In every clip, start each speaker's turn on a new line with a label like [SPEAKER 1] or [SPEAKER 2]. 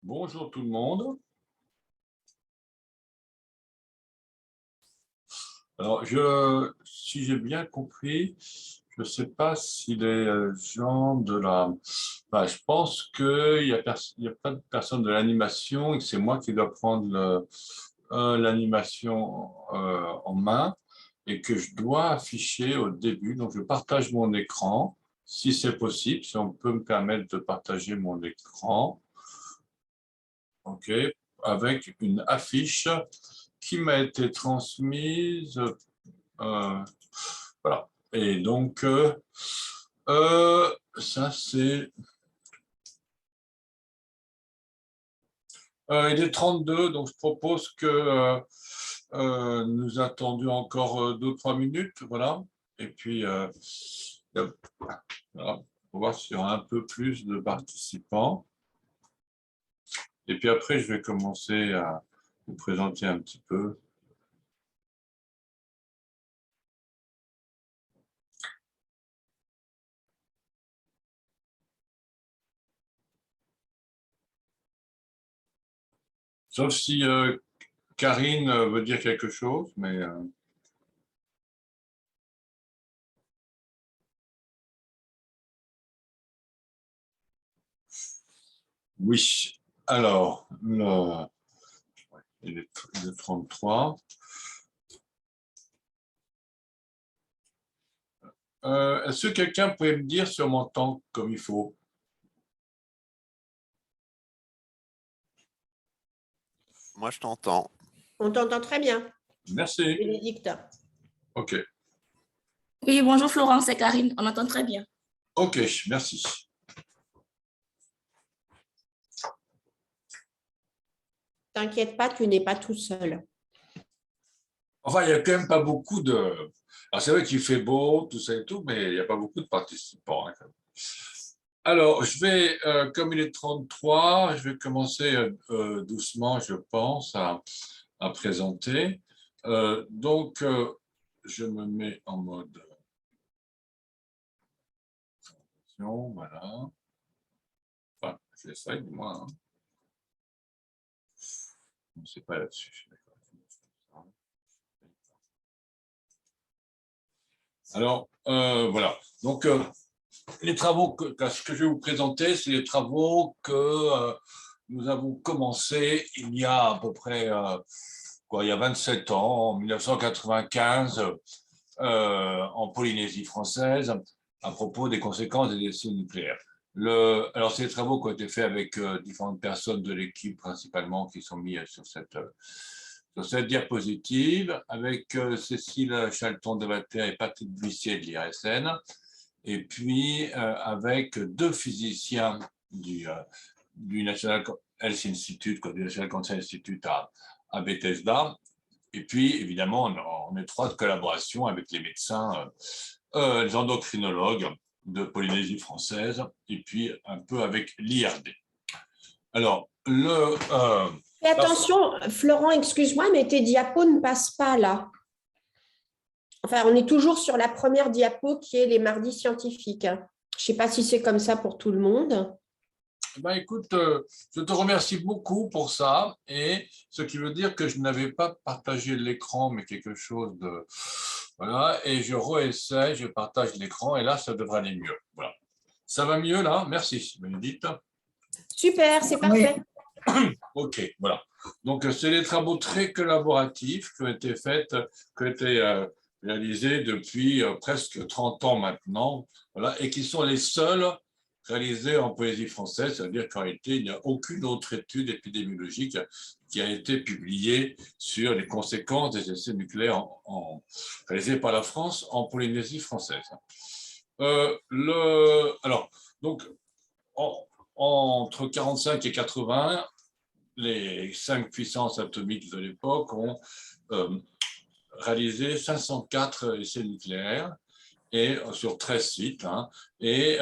[SPEAKER 1] Bonjour tout le monde. Alors, si j'ai bien compris, je ne sais pas si les gens de la... Enfin, je pense qu'il y a pas de personne de l'animation et que c'est moi qui dois prendre l'animation en main et que je dois afficher au début. Donc, je partage mon écran, si c'est possible, si on peut me permettre de partager mon écran. OK, avec une affiche qui m'a été transmise. Voilà. Et donc, ça, c'est... il est 32, donc je propose que nous attendions encore 2-3 minutes. Voilà. Et puis, voilà, on va voir s'il y aura un peu plus de participants. Et puis après, je vais commencer à vous présenter un petit peu. Sauf si Karine veut dire quelque chose, mais... Oui. Alors, il est 33. Est-ce que quelqu'un pourrait me dire si on m'entend comme il faut?
[SPEAKER 2] Moi, je t'entends.
[SPEAKER 3] On t'entend très bien,
[SPEAKER 1] Merci.
[SPEAKER 3] Bénédicte.
[SPEAKER 1] OK.
[SPEAKER 4] Oui, bonjour Florence, c'est Karine, on entend très bien.
[SPEAKER 1] OK, merci.
[SPEAKER 3] T'inquiète pas, tu n'es pas tout seul.
[SPEAKER 1] Enfin, il n'y a quand même pas beaucoup de... Alors, c'est vrai qu'il fait beau, tout ça et tout, mais il n'y a pas beaucoup de participants, hein, quand même. Alors, je vais, comme il est 33, je vais commencer doucement, je pense, à présenter. Donc, je me mets en mode... Voilà. Enfin, j'essaie, du moins. Hein. C'est pas là-dessus. Alors, voilà. Donc, les travaux que je vais vous présenter, c'est les travaux que nous avons commencé il y a à peu près il y a 27 ans, en 1995, en Polynésie française, à propos des conséquences des essais nucléaires. Alors, c'est des travaux qui ont été faits avec différentes personnes de l'équipe, principalement, qui sont mis sur cette diapositive, avec Cécile Chalton-Devater et Patrick Buissier de l'IRSN, et puis avec deux physiciens du National Health Institute, du National Cancer Institute à Bethesda, et puis évidemment en étroite collaboration avec les médecins, les endocrinologues de Polynésie française, et puis un peu avec l'IRD. Alors,
[SPEAKER 3] Fais attention, Florent, excuse-moi, mais tes diapos ne passent pas là. Enfin, on est toujours sur la première diapo qui est les mardis scientifiques. Je ne sais pas si c'est comme ça pour tout le monde.
[SPEAKER 1] Ben écoute, je te remercie beaucoup pour ça, et ce qui veut dire que je n'avais pas partagé l'écran, mais quelque chose de... Voilà, et je réessaye, je partage l'écran, et là, ça devrait aller mieux. Voilà. Ça va mieux, là? Merci, Bénédicte.
[SPEAKER 3] Super, c'est parfait.
[SPEAKER 1] OK, voilà. Donc, c'est des travaux très collaboratifs qui ont été faits, qui ont été réalisés depuis presque 30 ans maintenant, voilà, et qui sont les seuls réalisés en Polynésie française, c'est-à-dire qu'en réalité, il n'y a aucune autre étude épidémiologique qui a été publiée sur les conséquences des essais nucléaires réalisés par la France en Polynésie française. Alors, donc, entre 45 et 80, les 5 puissances atomiques de l'époque ont réalisé 504 essais nucléaires et sur 13 sites. Hein, et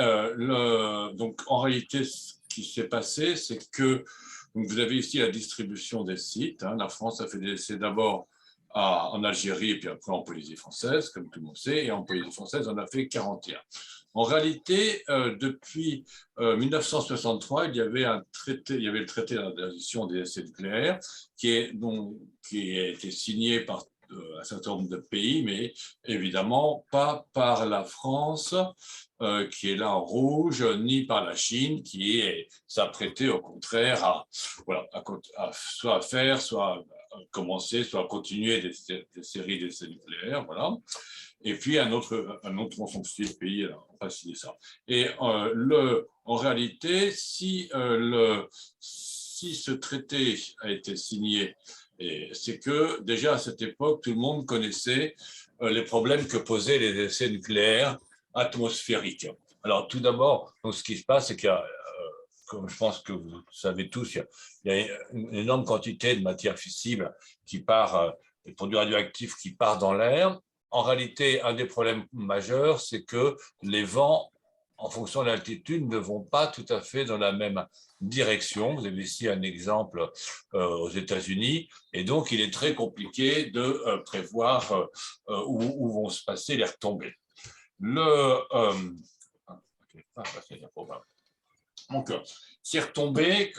[SPEAKER 1] donc, en réalité, ce qui s'est passé, c'est que donc vous avez ici la distribution des sites. Hein, la France a fait des essais d'abord en Algérie et puis après en Polynésie française, comme tout le monde sait, et en Polynésie française, on a fait 41. En réalité, depuis 1963, il y avait le traité d'interdiction des essais nucléaires qui a été signé par un certain nombre de pays, mais évidemment pas par la France, qui est là en rouge, ni par la Chine, qui s'apprêtait au contraire soit à faire, soit à commencer, soit à continuer des séries d'essais nucléaires, voilà. Et puis un autre on s'en fout de pays, on va pas signer ça. Et en réalité, si ce traité a été signé, c'est que déjà à cette époque, tout le monde connaissait les problèmes que posaient les essais nucléaires atmosphériques. Alors tout d'abord, ce qui se passe, c'est qu'il y a, comme je pense que vous savez tous, il y a une énorme quantité de matière fissible qui part, des produits radioactifs qui partent dans l'air. En réalité, un des problèmes majeurs, c'est que les vents, en fonction de l'altitude, ne vont pas tout à fait dans la même direction. Vous avez ici un exemple aux États-Unis, et donc il est très compliqué de prévoir où vont se passer les retombées. Donc, ces retombées,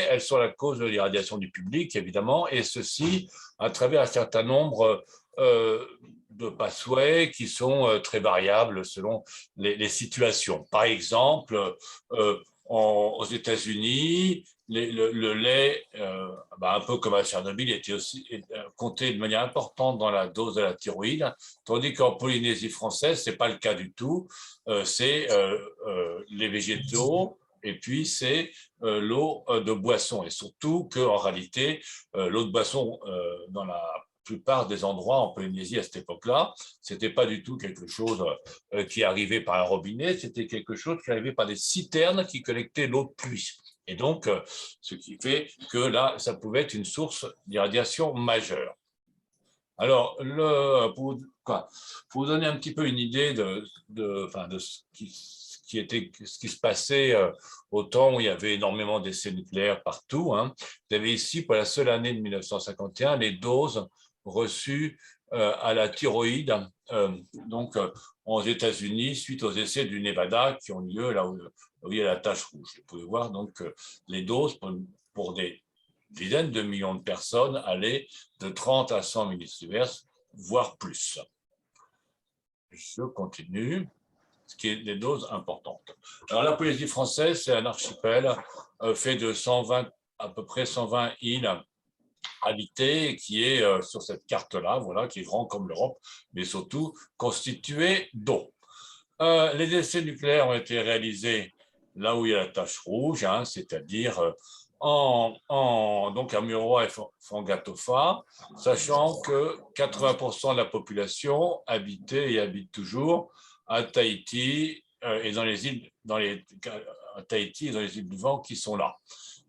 [SPEAKER 1] elles sont la cause de l'irradiation du public, évidemment, et ceci à travers un certain nombre de pathways qui sont très variables selon les situations. Par exemple, aux États-Unis, le lait, un peu comme à Tchernobyl, était aussi compté de manière importante dans la dose de la thyroïde, tandis qu'en Polynésie française, ce n'est pas le cas du tout. C'est les végétaux, et puis c'est l'eau de boisson. Et surtout qu'en réalité, l'eau de boisson, dans la plupart des endroits en Polynésie à cette époque-là, ce n'était pas du tout quelque chose qui arrivait par un robinet, c'était quelque chose qui arrivait par des citernes qui collectaient l'eau de pluie. Et donc, ce qui fait que là, ça pouvait être une source d'irradiation majeure. Alors, pour vous donner un petit peu une idée de ce qui se passait au temps où il y avait énormément d'essais nucléaires partout, hein. Vous avez ici, pour la seule année de 1951, les doses reçues à la thyroïde, aux États-Unis, suite aux essais du Nevada qui ont lieu là où il y a la tache rouge. Vous pouvez voir donc les doses pour des dizaines de millions de personnes allaient de 30 à 100 millisieverts, voire plus. Je continue, ce qui est des doses importantes. Alors, la Polynésie française, c'est un archipel fait de à peu près 120 îles habitées, qui est sur cette carte-là, voilà, qui est grand comme l'Europe, mais surtout constitué d'eau. Les essais nucléaires ont été réalisés là où il y a la tache rouge, hein, c'est-à-dire donc à Mururoa et Fangatofa, sachant que 80% de la population habitait et habite toujours à Tahiti et dans les îles, à Tahiti et dans les îles du vent qui sont là.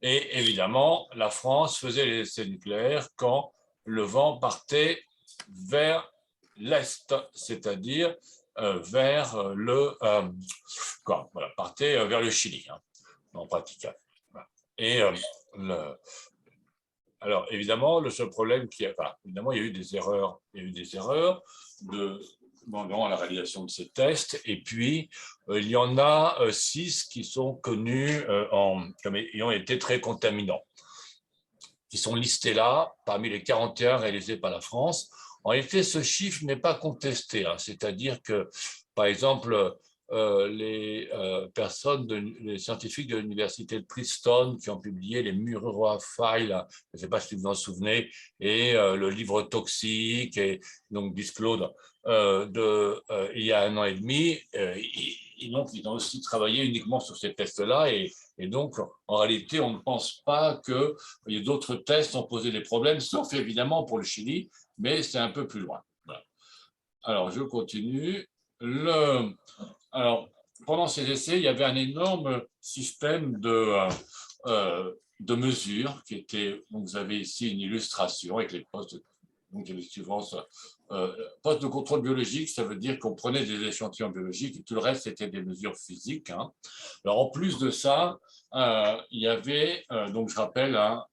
[SPEAKER 1] Et évidemment, la France faisait les essais nucléaires quand le vent partait vers l'est, c'est-à-dire vers partait vers le Chili, hein, en pratique. Et alors évidemment, le seul problème évidemment, il y a eu des erreurs, dans la réalisation de ces tests, et puis il y en a 6 qui sont connus comme ayant été très contaminants, qui sont listés là, parmi les 41 réalisés par la France. En réalité, ce chiffre n'est pas contesté, hein, c'est-à-dire que, par exemple, les scientifiques de l'université de Princeton qui ont publié les Mururoa Files, je ne sais pas si vous vous en souvenez, et le livre toxique, et donc Disclosed, il y a 1 an et demi, ils ont aussi travaillé uniquement sur ces tests-là, et donc, en réalité, on ne pense pas qu'il y ait d'autres tests qui ont posé des problèmes, sauf évidemment pour le Chili, mais c'est un peu plus loin. Voilà. Alors, je continue. Alors, pendant ces essais, il y avait un énorme système de mesures qui était. Donc, vous avez ici une illustration avec les postes. Donc, il y avait postes de contrôle biologique, ça veut dire qu'on prenait des échantillons biologiques et tout le reste, c'était des mesures physiques, hein. Alors, en plus de ça, il y avait, donc je rappelle, hein,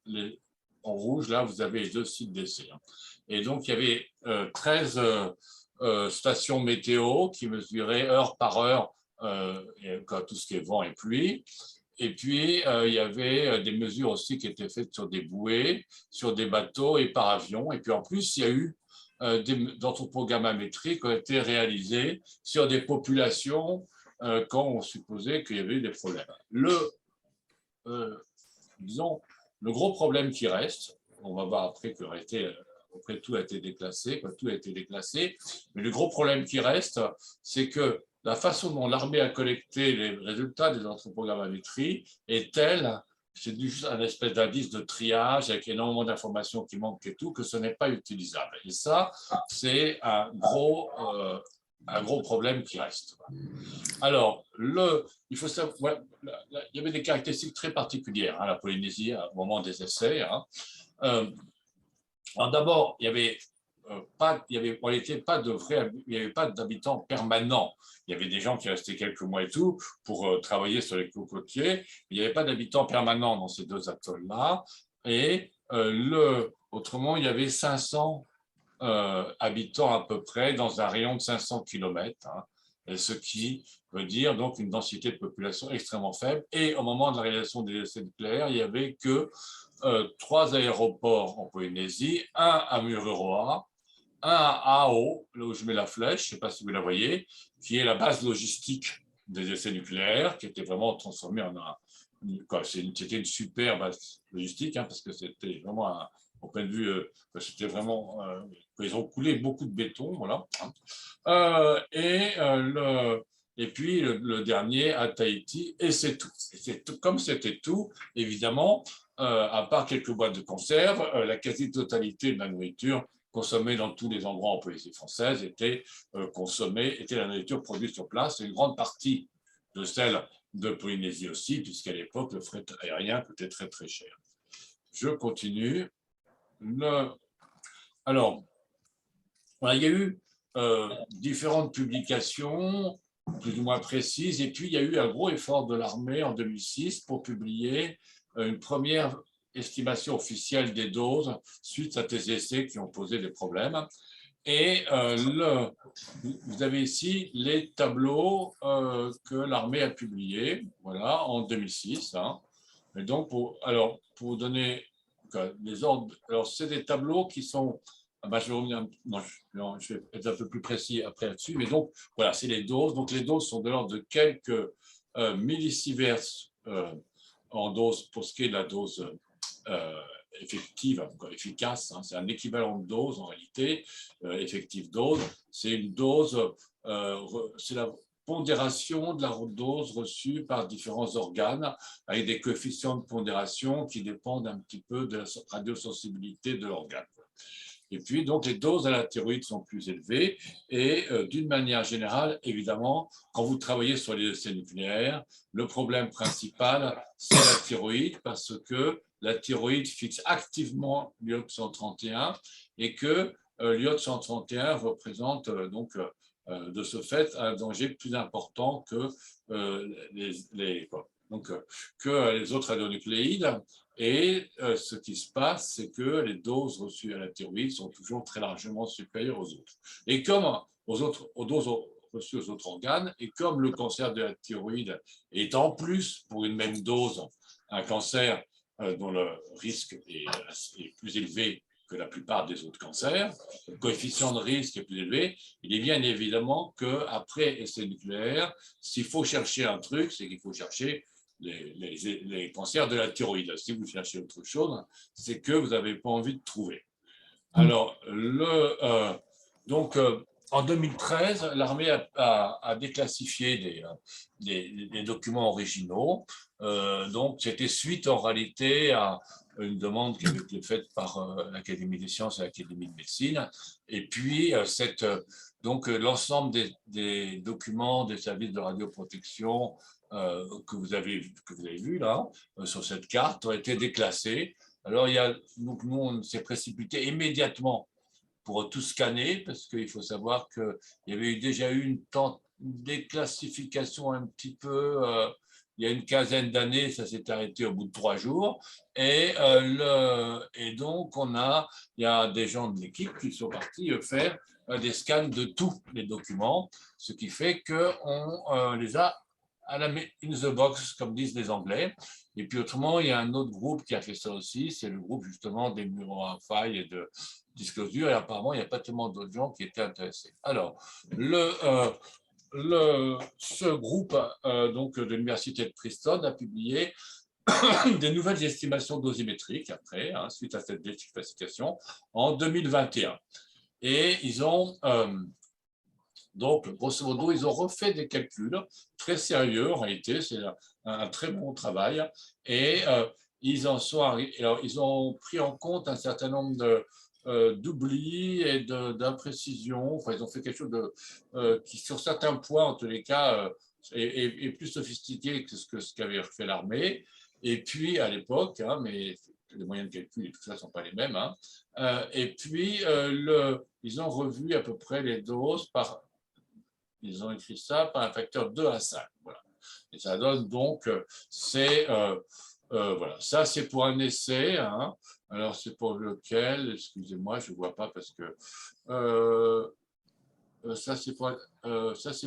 [SPEAKER 1] en rouge, là, vous avez les 2 sites d'essai. Et donc, il y avait 13 stations météo qui mesuraient heure par heure tout ce qui est vent et pluie. Et puis, il y avait des mesures aussi qui étaient faites sur des bouées, sur des bateaux et par avion. Et puis, en plus, il y a eu d'anthropogrammamétrie qui ont été réalisées sur des populations quand on supposait qu'il y avait eu des problèmes. Disons, le gros problème qui reste, on va voir après que après tout a été déclassé, tout a été déclassé, mais le gros problème qui reste, c'est que la façon dont l'armée a collecté les résultats des anthropogrammétries est telle, c'est juste un espèce d'indice de triage avec énormément d'informations qui manquent et tout, que ce n'est pas utilisable. Et ça, c'est un gros problème qui reste. Alors, il faut savoir, il y avait des caractéristiques très particulières à la Polynésie au moment des essais. Alors d'abord, il n'y avait pas d'habitants permanents. Il y avait des gens qui restaient quelques mois et tout pour travailler sur les cocotiers. Mais il n'y avait pas d'habitants permanents dans ces 2 atolls-là. Et autrement, il y avait 500 habitants à peu près dans un rayon de 500 km, ce qui veut dire donc une densité de population extrêmement faible. Et au moment de la réalisation des essais nucléaires, il n'y avait que 3 aéroports en Polynésie, un à Mururoa, un à Ao, là où je mets la flèche, je ne sais pas si vous la voyez, qui est la base logistique des essais nucléaires, qui était vraiment transformée c'était une super base logistique, parce que c'était vraiment, au point de vue, c'était vraiment, ils ont coulé beaucoup de béton, voilà. Et puis le dernier à Tahiti, et c'est tout. Comme c'était tout, évidemment, à part quelques boîtes de conserve, la quasi-totalité de la nourriture consommée dans tous les endroits en Polynésie française était la nourriture produite sur place. Et une grande partie de celle de Polynésie aussi, puisqu'à l'époque, le fret aérien coûtait très, très cher. Je continue. Alors, voilà, il y a eu différentes publications plus ou moins précises, et puis il y a eu un gros effort de l'armée en 2006 pour publier une première estimation officielle des doses suite à ces essais qui ont posé des problèmes. Et vous avez ici les tableaux que l'armée a publiés, voilà, en 2006. Et donc, pour vous donner les ordres, alors c'est des tableaux qui sont, je vais revenir, je vais être un peu plus précis après là-dessus, mais donc, voilà, c'est les doses. Donc, les doses sont de l'ordre de quelques millisieverts en dose pour ce qui est de la dose effective, efficace. C'est un équivalent de dose en réalité, effective dose. C'est une dose, c'est la pondération de la dose reçue par différents organes avec des coefficients de pondération qui dépendent un petit peu de la radiosensibilité de l'organe. Et puis, donc, les doses à la thyroïde sont plus élevées. Et d'une manière générale, évidemment, quand vous travaillez sur les essais nucléaires, le problème principal, c'est la thyroïde, parce que la thyroïde fixe activement l'iode 131 et que l'iode 131 représente donc de ce fait un danger plus important que les autres radionucléides. Et ce qui se passe, c'est que les doses reçues à la thyroïde sont toujours très largement supérieures aux autres. Et comme aux doses reçues aux autres organes, et comme le cancer de la thyroïde est en plus, pour une même dose, un cancer dont le risque est plus élevé que la plupart des autres cancers, le coefficient de risque est plus élevé, il est bien évidemment qu'après essai nucléaire, s'il faut chercher un truc, c'est qu'il faut chercher les cancers de la thyroïde. Si vous cherchez autre chose, c'est que vous n'avez pas envie de trouver. Alors, en 2013, l'armée a déclassifié des documents originaux. Donc, c'était suite en réalité à une demande qui avait été faite par l'Académie des sciences et l'Académie de médecine. Et puis, l'ensemble des documents des services de radioprotection que vous avez vu là, sur cette carte, ont été déclassés. Alors, donc nous, on s'est précipité immédiatement pour tout scanner, parce qu'il faut savoir qu'il y avait déjà eu une déclassification un petit peu, il il y a une quinzaine d'années, ça s'est arrêté au bout de 3 jours. Et donc, il y a des gens de l'équipe qui sont partis faire des scans de tous les documents, ce qui fait qu'on les a à la in the box, comme disent les Anglais. Et puis autrement, il y a un autre groupe qui a fait ça aussi, c'est le groupe justement des murs à faille et de disclosure. Et apparemment, il n'y a pas tellement d'autres gens qui étaient intéressés. Alors, ce groupe donc, de l'Université de Princeton a publié des nouvelles estimations dosimétriques après, suite à cette déclassification, en 2021. Et ils ont, donc, grosso modo, ils ont refait des calculs très sérieux, en réalité, c'est un très bon travail, et ils ont pris en compte un certain nombre d'oublis et d'imprécisions. Enfin, ils ont fait quelque chose qui, sur certains points, en tous les cas, est plus sophistiqué que ce qu'avait fait l'armée. Et puis, à l'époque, mais les moyens de calcul et tout ça ne sont pas les mêmes. Et puis, ils ont revu à peu près les doses ils ont écrit ça par un facteur 2 à 5. Voilà. Et ça donne donc, voilà, ça c'est pour un essai. Alors, c'est pour lequel, excusez-moi, je ne vois pas parce que ça c'est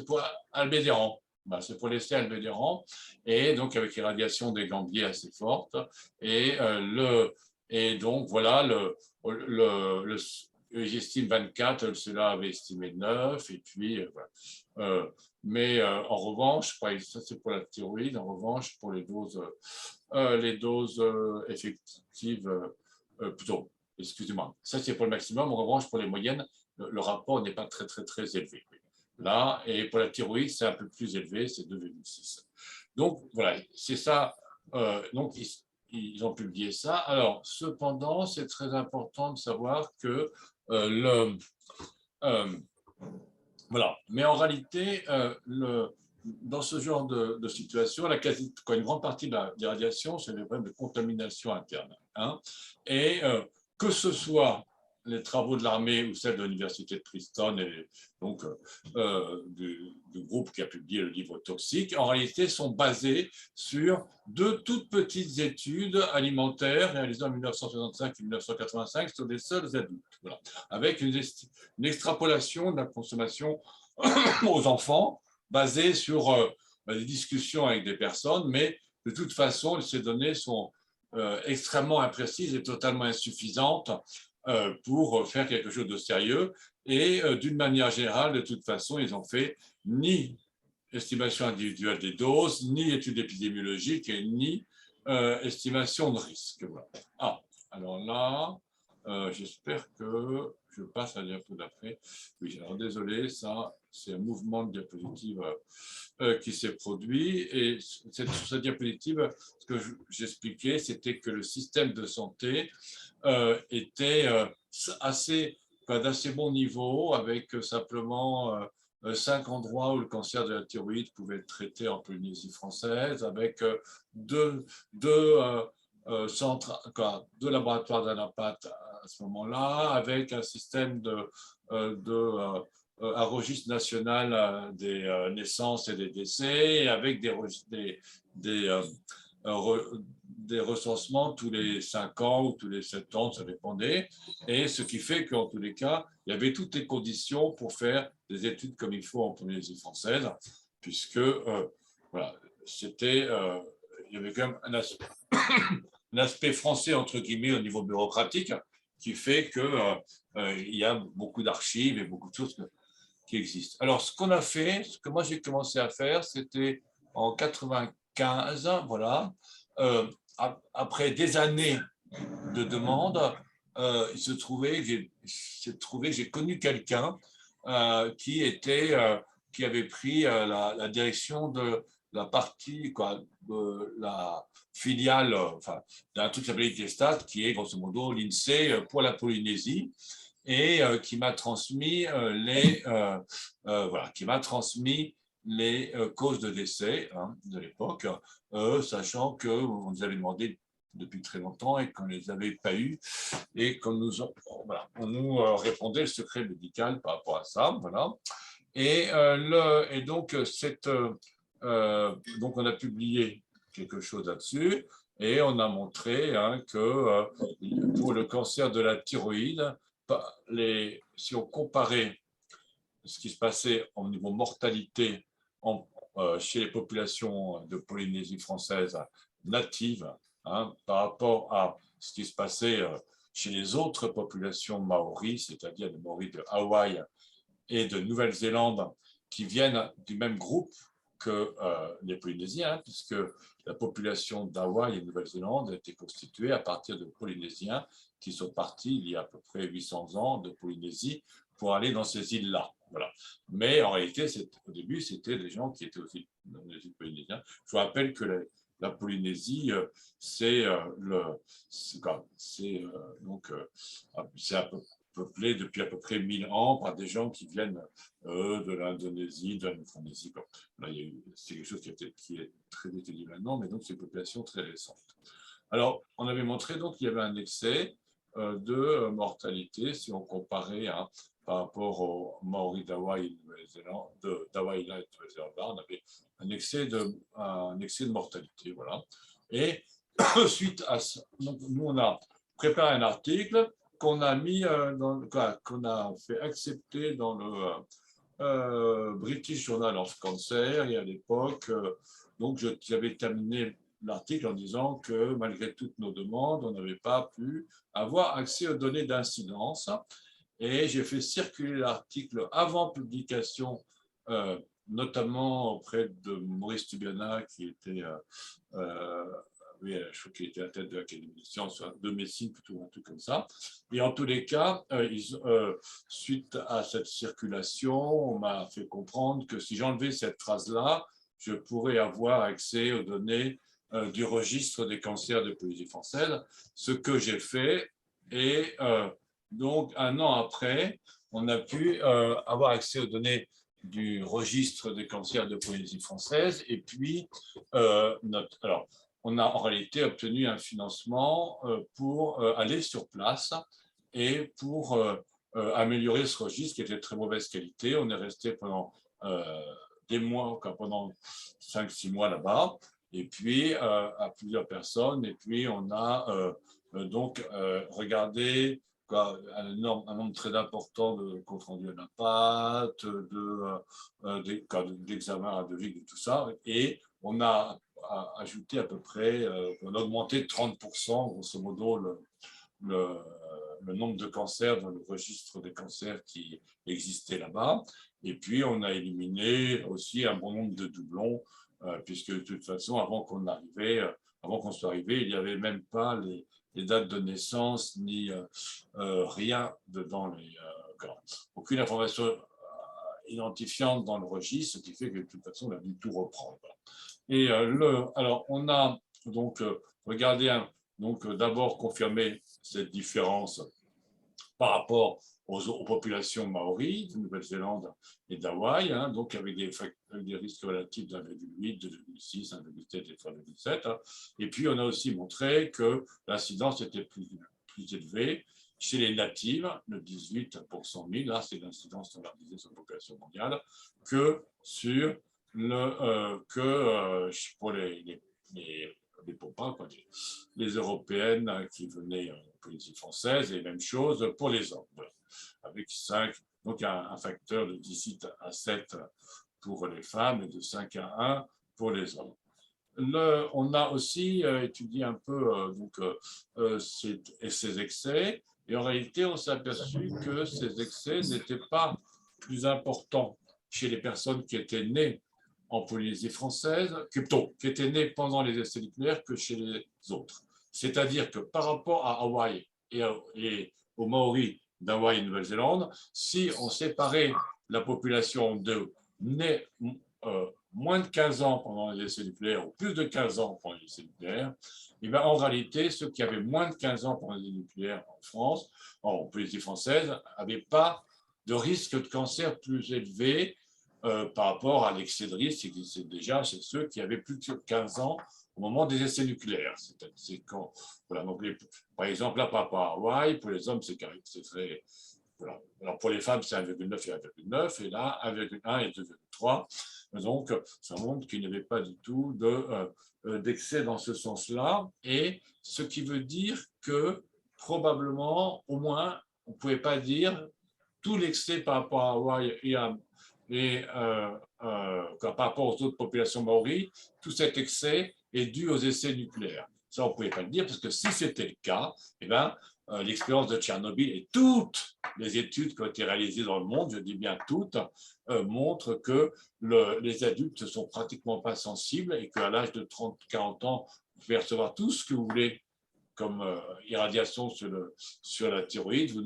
[SPEAKER 1] pour Albédéran. Ben, c'est pour l'essai Albédéran, et donc avec irradiation des gangliers assez forte. Et donc voilà, j'estime 24, cela avait estimé 9, et puis voilà. Mais en revanche, ça c'est pour la thyroïde, en revanche, pour les doses effectives, plutôt, excusez-moi, ça c'est pour le maximum, en revanche, pour les moyennes, le rapport n'est pas très, très, très élevé. Là, et pour la thyroïde, c'est un peu plus élevé, c'est 2,6. Donc, voilà, c'est ça. Donc, ils ont publié ça. Alors, cependant, c'est très important de savoir que voilà. Mais en réalité, dans ce genre de situation, une grande partie des radiations, c'est des problèmes de contamination interne. Et que ce soit les travaux de l'armée ou celles de l'Université de Princeton et donc du groupe qui a publié le livre Toxique, en réalité sont basés sur deux toutes petites études alimentaires réalisées en 1965 et 1985 sur des seuls adultes, voilà, avec une extrapolation de la consommation aux enfants basée sur des discussions avec des personnes, mais de toute façon, ces données sont extrêmement imprécises et totalement insuffisantes pour faire quelque chose de sérieux. Et d'une manière générale, de toute façon, ils n'ont fait ni estimation individuelle des doses, ni études épidémiologiques, et ni estimation de risque. Voilà. Alors là, j'espère que je passe à la diapo d'après. Oui, alors désolé, ça, c'est un mouvement de diapositive qui s'est produit. Et sur cette diapositive, ce que j'expliquais, c'était que le système de santé était d'assez bon niveau, avec simplement 5 endroits où le cancer de la thyroïde pouvait être traité en Polynésie française, avec deux centres, deux laboratoires d'anapath à ce moment-là, avec un système un registre national des naissances et des décès, et avec des recensements tous les 5 ans ou tous les 7 ans, ça dépendait. Et ce qui fait qu'en tous les cas, il y avait toutes les conditions pour faire des études comme il faut en Polynésie française, puisque voilà, il y avait quand même un aspect français, entre guillemets, au niveau bureaucratique, qui fait qu'il y a beaucoup d'archives et beaucoup de choses qui existent. Alors, ce qu'on a fait, ce que moi j'ai commencé à faire, c'était en 95, voilà, après des années de demandes, il se trouvait que j'ai connu quelqu'un qui avait pris la direction de la partie, de la filiale, enfin, d'un truc qui s'appelle ITESTAT, qui est grosso modo l'INSEE pour la Polynésie, et qui m'a transmis les causes de décès de l'époque, sachant qu'on nous avait demandé depuis très longtemps et qu'on ne les avait pas eues, et qu'on nous répondait le secret médical par rapport à ça. Voilà. Et donc, donc, on a publié quelque chose là-dessus. Et on a montré que pour le cancer de la thyroïde, si on comparait ce qui se passait au niveau mortalité chez les populations de Polynésie française natives par rapport à ce qui se passait chez les autres populations maoris, c'est-à-dire les Maoris de Hawaï et de Nouvelle-Zélande, qui viennent du même groupe que les Polynésiens, puisque la population d'Hawaï et de Nouvelle-Zélande était constituée à partir de Polynésiens qui sont partis il y a à peu près 800 ans de Polynésie pour aller dans ces îles-là. Voilà. Mais en réalité, au début, c'était des gens qui étaient aussi dans les îles polynésiennes. Je vous rappelle que la Polynésie, c'est peuplé depuis à peu près 1000 ans par des gens qui viennent de l'Indonésie, de la Micronésie. Là, c'est quelque chose qui est très étudié maintenant, mais donc c'est une population très récente. Alors, on avait montré donc qu'il y avait un excès de mortalité si on comparait par rapport aux Maoris d'Hawaï et de Nouvelle-Zélande, on avait un excès de mortalité, voilà. Et suite à ça, donc, nous on a préparé un article qu'on a mis qu'on a fait accepter dans le British Journal of Cancer, et à l'époque, donc j'avais terminé l'article en disant que malgré toutes nos demandes, on n'avait pas pu avoir accès aux données d'incidence. Et j'ai fait circuler l'article avant publication, notamment auprès de Maurice Tubiana, qui était, je crois qu'il était à la tête de l'Académie des sciences, de médecine, plutôt un truc comme ça. Et en tous les cas, suite à cette circulation, on m'a fait comprendre que si j'enlevais cette phrase-là, je pourrais avoir accès aux données du registre des cancers de Polynésie française, ce que j'ai fait. Et donc, un an après, on a pu avoir accès aux données du registre des cancers de Polynésie française. Et puis, alors, on a en réalité obtenu un financement pour aller sur place et pour améliorer ce registre qui était de très mauvaise qualité. On est resté pendant des mois, pendant 5-6 mois là-bas, et puis à plusieurs personnes. Et puis, on a donc regardé un nombre très important de comptes rendus à la pâte, d'examens radiologiques et tout ça. Et on a ajouté à peu près, on a augmenté de 30%, grosso modo, le nombre de cancers dans le registre des cancers qui existait là-bas. Et puis, on a éliminé aussi un bon nombre de doublons, puisque de toute façon, avant qu'on soit arrivé, il n'y avait même pas les dates de naissance, ni rien dedans, aucune information identifiante dans le registre, ce qui fait que de toute façon, on a dû tout reprendre. Et alors, on a donc regardé, d'abord confirmer cette différence par rapport aux populations maoris de Nouvelle-Zélande et d'Hawaï, donc avec des risques relatifs d'1,8, 2,6, 1,7 et 3,7. Et puis, on a aussi montré que l'incidence était plus élevée chez les natives, le 18 pour 100 000, là c'est l'incidence standardisée sur la population mondiale, que pour les Popins, les Européennes qui venaient en Polynésie française, et même chose pour les hommes. Voilà. Avec 5, donc un facteur de 18 à 7 pour les femmes et de 5 à 1 pour les hommes. On a aussi étudié un peu ces excès, et en réalité, on s'est aperçu que ces excès n'étaient pas plus importants chez les personnes qui étaient nées en Polynésie française, qui étaient nées pendant les essais nucléaires que chez les autres. C'est-à-dire que par rapport à Hawaï et aux Maoris d'Hawaï et de Nouvelle-Zélande, si on séparait la population de nés moins de 15 ans pendant les essais nucléaires ou plus de 15 ans pendant les essais nucléaires, et bien en réalité, ceux qui avaient moins de 15 ans pendant les essais nucléaires en France, en Polynésie française, n'avaient pas de risque de cancer plus élevé par rapport à l'excès de risque qui existait déjà chez ceux qui avaient plus de 15 ans au moment des essais nucléaires. C'est quand, voilà, donc par exemple, là, par rapport à Hawaï, pour les hommes, c'est très... Voilà. Alors pour les femmes, c'est 1,9 et 1,9, et là, 1,1 et 2,3. Donc, ça montre qu'il n'y avait pas du tout d'excès dans ce sens-là, et ce qui veut dire que probablement, au moins, on ne pouvait pas dire tout l'excès par rapport à Hawaï par rapport aux autres populations maoris, tout cet excès est dû aux essais nucléaires. Ça, on ne pouvait pas le dire, parce que si c'était le cas, eh ben, l'expérience de Tchernobyl et toutes les études qui ont été réalisées dans le monde, je dis bien toutes, montrent que les adultes ne sont pratiquement pas sensibles et qu'à l'âge de 30-40 ans, vous pouvez recevoir tout ce que vous voulez comme irradiation sur la thyroïde, vous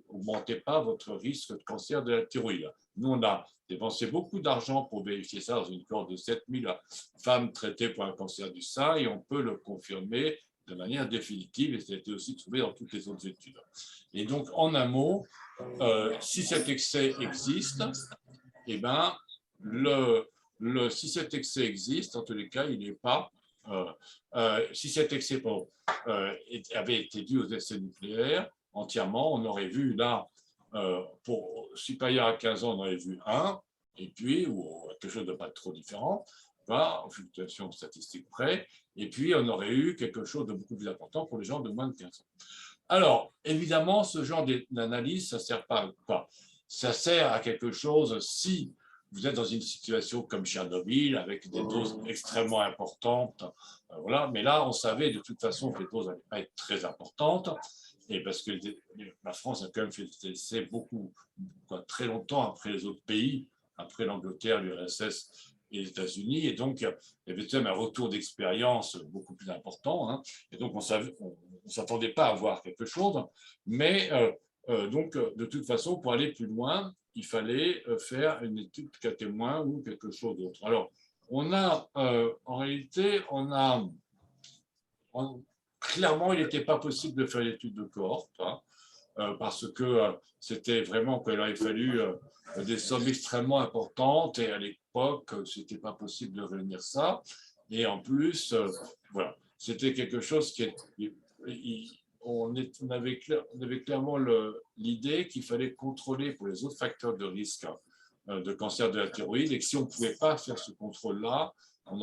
[SPEAKER 1] n'augmentez pas votre risque de cancer de la thyroïde. Nous, on a dépensé beaucoup d'argent pour vérifier ça dans une cohorte de 7000 femmes traitées pour un cancer du sein, et on peut le confirmer de manière définitive, et ça a été aussi trouvé dans toutes les autres études. Et donc, en un mot, si cet excès existe, eh ben, si cet excès existe, en tous les cas, il n'est pas... si cet excès avait été dû aux essais nucléaires entièrement, on aurait vu là, pour supérieur à 15 ans, on aurait vu 1, et puis, ou quelque chose de pas trop différent, en fluctuation statistique près, et puis on aurait eu quelque chose de beaucoup plus important pour les gens de moins de 15 ans. Alors, évidemment, ce genre d'analyse, ça ne sert pas à quoi? Ça sert à quelque chose si vous êtes dans une situation comme Tchernobyl, avec des doses extrêmement importantes, voilà. Mais là, on savait de toute façon que les doses n'allaient pas être très importantes, et parce que la France a quand même fait des essais très longtemps après les autres pays, après l'Angleterre, l'URSS et les États-Unis, et donc il y avait quand même un retour d'expérience beaucoup plus important, hein, et donc on ne s'attendait pas à voir quelque chose, mais donc de toute façon, pour aller plus loin, il fallait faire une étude cas témoin ou quelque chose d'autre. Alors, en réalité, clairement, il n'était pas possible de faire l'étude de cohorte, hein, parce que c'était vraiment qu'il aurait fallu des sommes extrêmement importantes, et à l'époque, ce n'était pas possible de réunir ça. Et en plus, voilà, c'était quelque chose on avait clairement l'idée qu'il fallait contrôler pour les autres facteurs de risque de cancer de la thyroïde, et que si on ne pouvait pas faire ce contrôle-là, on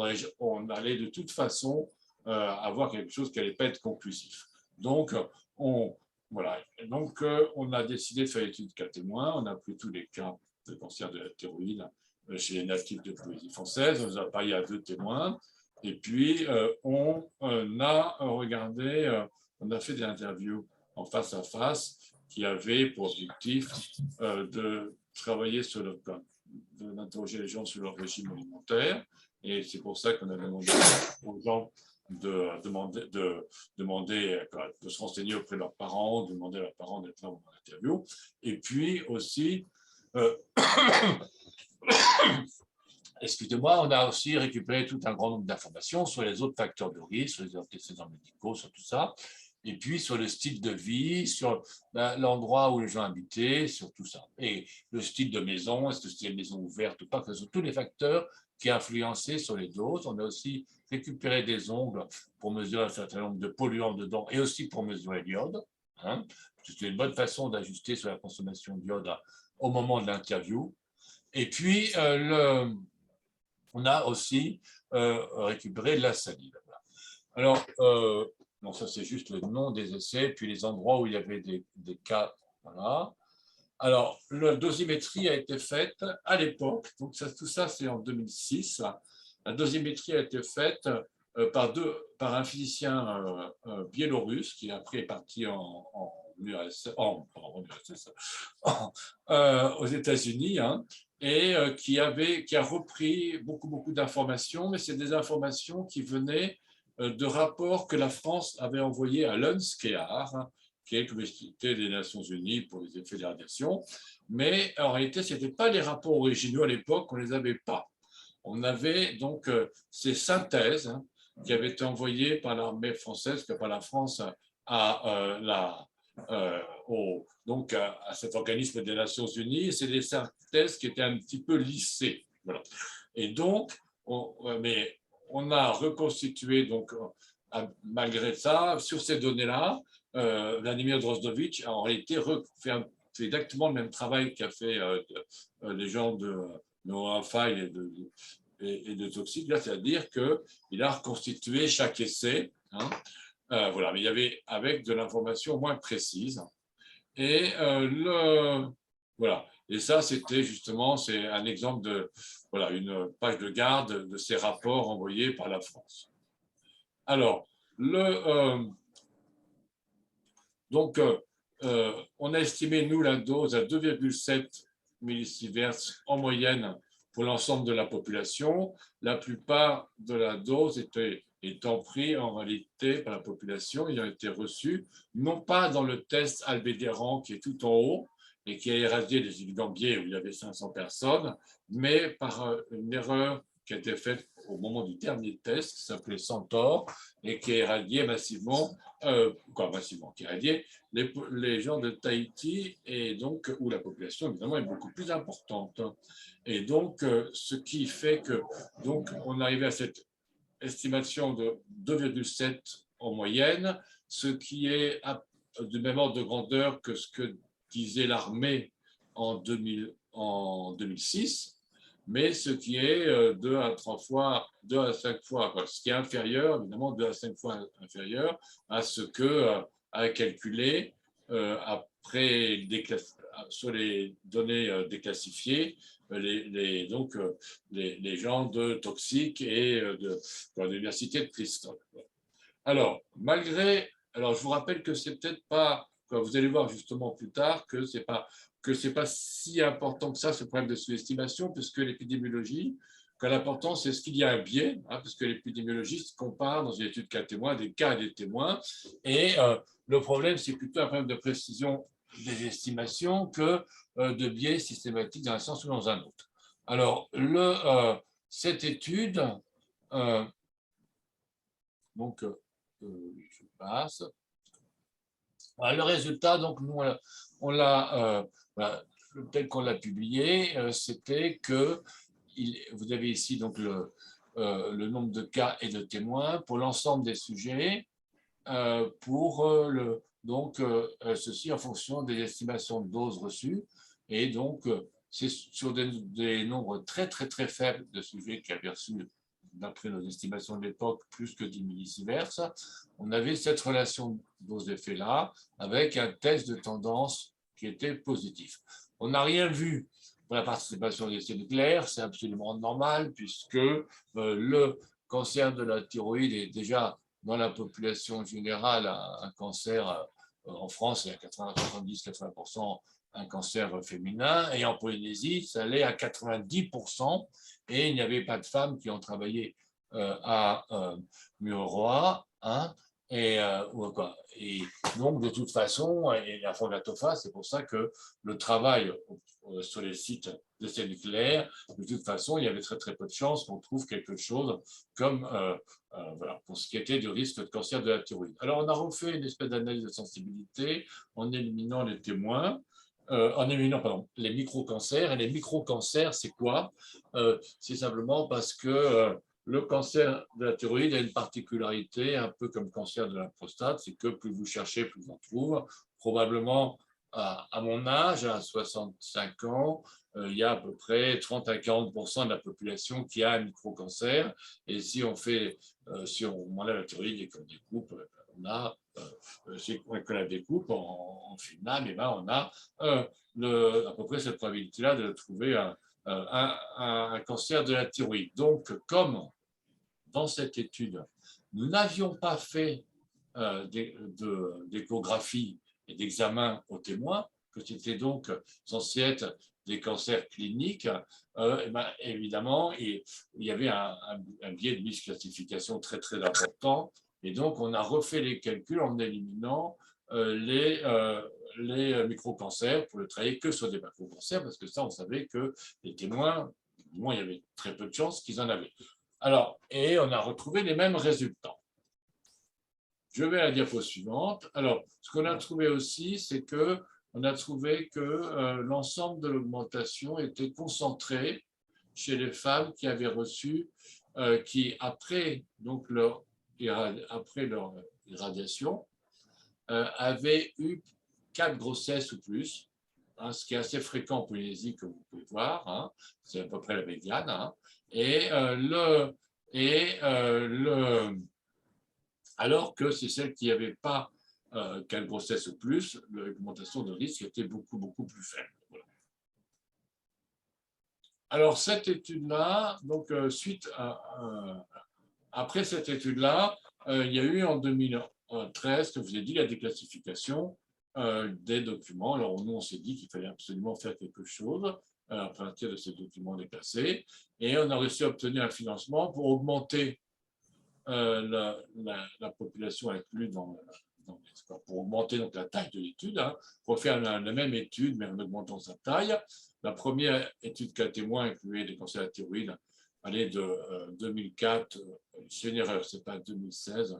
[SPEAKER 1] allait de toute façon avoir quelque chose qui n'allait pas être conclusif. Donc, on a décidé de faire l'étude cas témoin. On a pris tous les cas de cancer de la thyroïde chez les natifs de Polynésie française. On nous a parlé à 2 témoins. Et puis, on a regardé, on a fait des interviews en face à face qui avaient pour objectif de travailler d'interroger les gens sur leur régime alimentaire. Et c'est pour ça qu'on a demandé aux gens de se renseigner auprès de leurs parents, de demander à leurs parents d'être là au moment de l'interview. Et puis aussi, excusez-moi, on a aussi récupéré tout un grand nombre d'informations sur les autres facteurs de risque, sur les antécédents médicaux, sur tout ça, et puis sur le style de vie, sur l'endroit où les gens habitaient, sur tout ça. Et le style de maison, est-ce que c'était une maison ouverte ou pas, sur tous les facteurs qui influençaient sur les doses. On a aussi récupéré des ongles pour mesurer un certain nombre de polluants dedans, et aussi pour mesurer l'iode. Hein. C'est une bonne façon d'ajuster sur la consommation d'iode au moment de l'interview. Et puis, on a aussi récupéré la salive. Alors, non, ça c'est juste le nom des essais, puis les endroits où il y avait des cas. Voilà. Alors, la dosimétrie a été faite à l'époque, donc tout ça c'est en 2006. La dosimétrie a été faite par un physicien biélorusse qui après est parti aux États-Unis, hein, et qui a repris beaucoup d'informations, mais c'est des informations qui venaient de rapports que la France avait envoyés à l'UNSCEAR, qui est le Comité des Nations Unies pour les effets de la radiation, mais en réalité, ce n'étaient pas les rapports originaux à l'époque, on ne les avait pas. On avait donc ces synthèses, hein, qui avaient été envoyées par l'armée française, par la France à cet organisme des Nations Unies, et c'est des synthèses qui étaient un petit peu lissées. Voilà. Et donc, on a reconstitué, donc, malgré ça, sur ces données-là, Vladimir Drozdovitch a en réalité fait exactement le même travail qu'a fait les gens neuroaphaille et de toxiques, là, c'est-à-dire qu'il a reconstitué chaque essai, hein, voilà, mais il y avait avec de l'information moins précise. Et voilà. Et ça, c'était justement, c'est un exemple de voilà, une page de garde de ces rapports envoyés par la France. Alors, donc, on a estimé, nous, la dose à 2,7 millisieverts en moyenne pour l'ensemble de la population. La plupart de la dose étant pris en réalité par la population, ayant été reçus, non pas dans le test Albédéran qui est tout en haut et qui a éradié les îles Gambier où il y avait 500 personnes, mais par une erreur qui a été faite au moment du dernier test, qui s'appelait Centaure, et qui a éradié massivement, qui a éradié les gens de Tahiti, et donc où la population évidemment est beaucoup plus importante. Et donc, ce qui fait que donc on arrivait à cette estimation de 2,7 en moyenne, ce qui est du même ordre de grandeur que ce que disait l'armée en 2006, mais ce qui est 2 à 3 fois, 2 à 5 fois, ce qui est inférieur, évidemment 2 à 5 fois inférieur à ce que a calculé après sur les données déclassifiées les gens de Toxic et de l'université de Bristol. Alors, alors je vous rappelle que c'est peut-être pas, vous allez voir justement plus tard que c'est pas si important que ça, ce problème de sous-estimation, puisque l'épidémiologie, quand l'important, c'est ce qu'il y a un biais, hein, parce que l'épidémiologiste compare dans une étude cas témoin des cas et des témoins, et le problème, c'est plutôt un problème de précision des estimations que de biais systématiques dans un sens ou dans un autre. Alors, cette étude, donc, je passe. Voilà, le résultat, donc, nous, on l'a, voilà, tel qu'on l'a publié, c'était que, vous avez ici donc le nombre de cas et de témoins pour l'ensemble des sujets, ceci en fonction des estimations de doses reçues. Et donc, c'est sur des nombres très, très, très faibles de sujets qui avaient reçu, d'après nos estimations de l'époque, plus que 10 millisieverts, on avait cette relation dose-effet-là avec un test de tendance qui était positif. On n'a rien vu pour la participation des essais nucléaires, c'est absolument normal puisque le cancer de la thyroïde est déjà dans la population générale un cancer en France, il y a 70-80% un cancer féminin, et en Polynésie, ça allait à 90%, et il n'y avait pas de femmes qui ont travaillé à Mururoa, hein, et donc, de toute façon, et à fond de la TOFA, c'est pour ça que le travail sur les sites d'essais nucléaires, de toute façon, il y avait très, très peu de chances qu'on trouve quelque chose comme, voilà, pour ce qui était du risque de cancer de la thyroïde. Alors, on a refait une espèce d'analyse de sensibilité en éliminant les témoins, en éliminant, pardon, les micro-cancers. Et les micro-cancers, c'est quoi? C'est simplement parce que le cancer de la thyroïde a une particularité, un peu comme le cancer de la prostate, c'est que plus vous cherchez, plus vous en trouvez. Probablement, à mon âge, à 65 ans, il y a à peu près 30 à 40% de la population qui a un micro-cancer. Et si on enlève la thyroïde et qu'on découpe, on a, qu'on la découpe en fine lame, et ben on a à peu près cette probabilité-là de trouver un cancer de la thyroïde. Donc, comme dans cette étude, nous n'avions pas fait d'échographie et d'examen aux témoins, que c'était donc censé être des cancers cliniques, évidemment, il y avait un biais de misclassification très, très important. Et donc, on a refait les calculs en éliminant les micro-cancers pour ne travailler que sur des macro-cancers, parce que ça, on savait que les témoins, il y avait très peu de chances qu'ils en avaient. Alors, et on a retrouvé les mêmes résultats. Je vais à la diapo suivante. Alors, ce qu'on a trouvé aussi, c'est qu'on a trouvé que l'ensemble de l'augmentation était concentré chez les femmes qui avaient reçu, qui après leur irradiation, avaient eu 4 grossesses ou plus, hein, ce qui est assez fréquent en Polynésie, que vous pouvez voir, hein, c'est à peu près la médiane, hein, alors que c'est celle qui n'avait pas qu'une grossesse ou plus, l'augmentation de risque était beaucoup, beaucoup plus faible. Voilà. Alors, cette étude-là, donc, après cette étude-là, il y a eu en 2013, comme je vous ai dit, la déclassification des documents. Alors, nous, on s'est dit qu'il fallait absolument faire quelque chose à partir de ces documents déclassés. Et on a réussi à obtenir un financement pour augmenter la population inclue pour augmenter donc, la taille de l'étude, hein, pour faire la même étude, mais en augmentant sa taille. La première étude cas témoin incluait des cancers à la thyroïde, allez, de 2004, c'est une erreur, c'est pas 2016,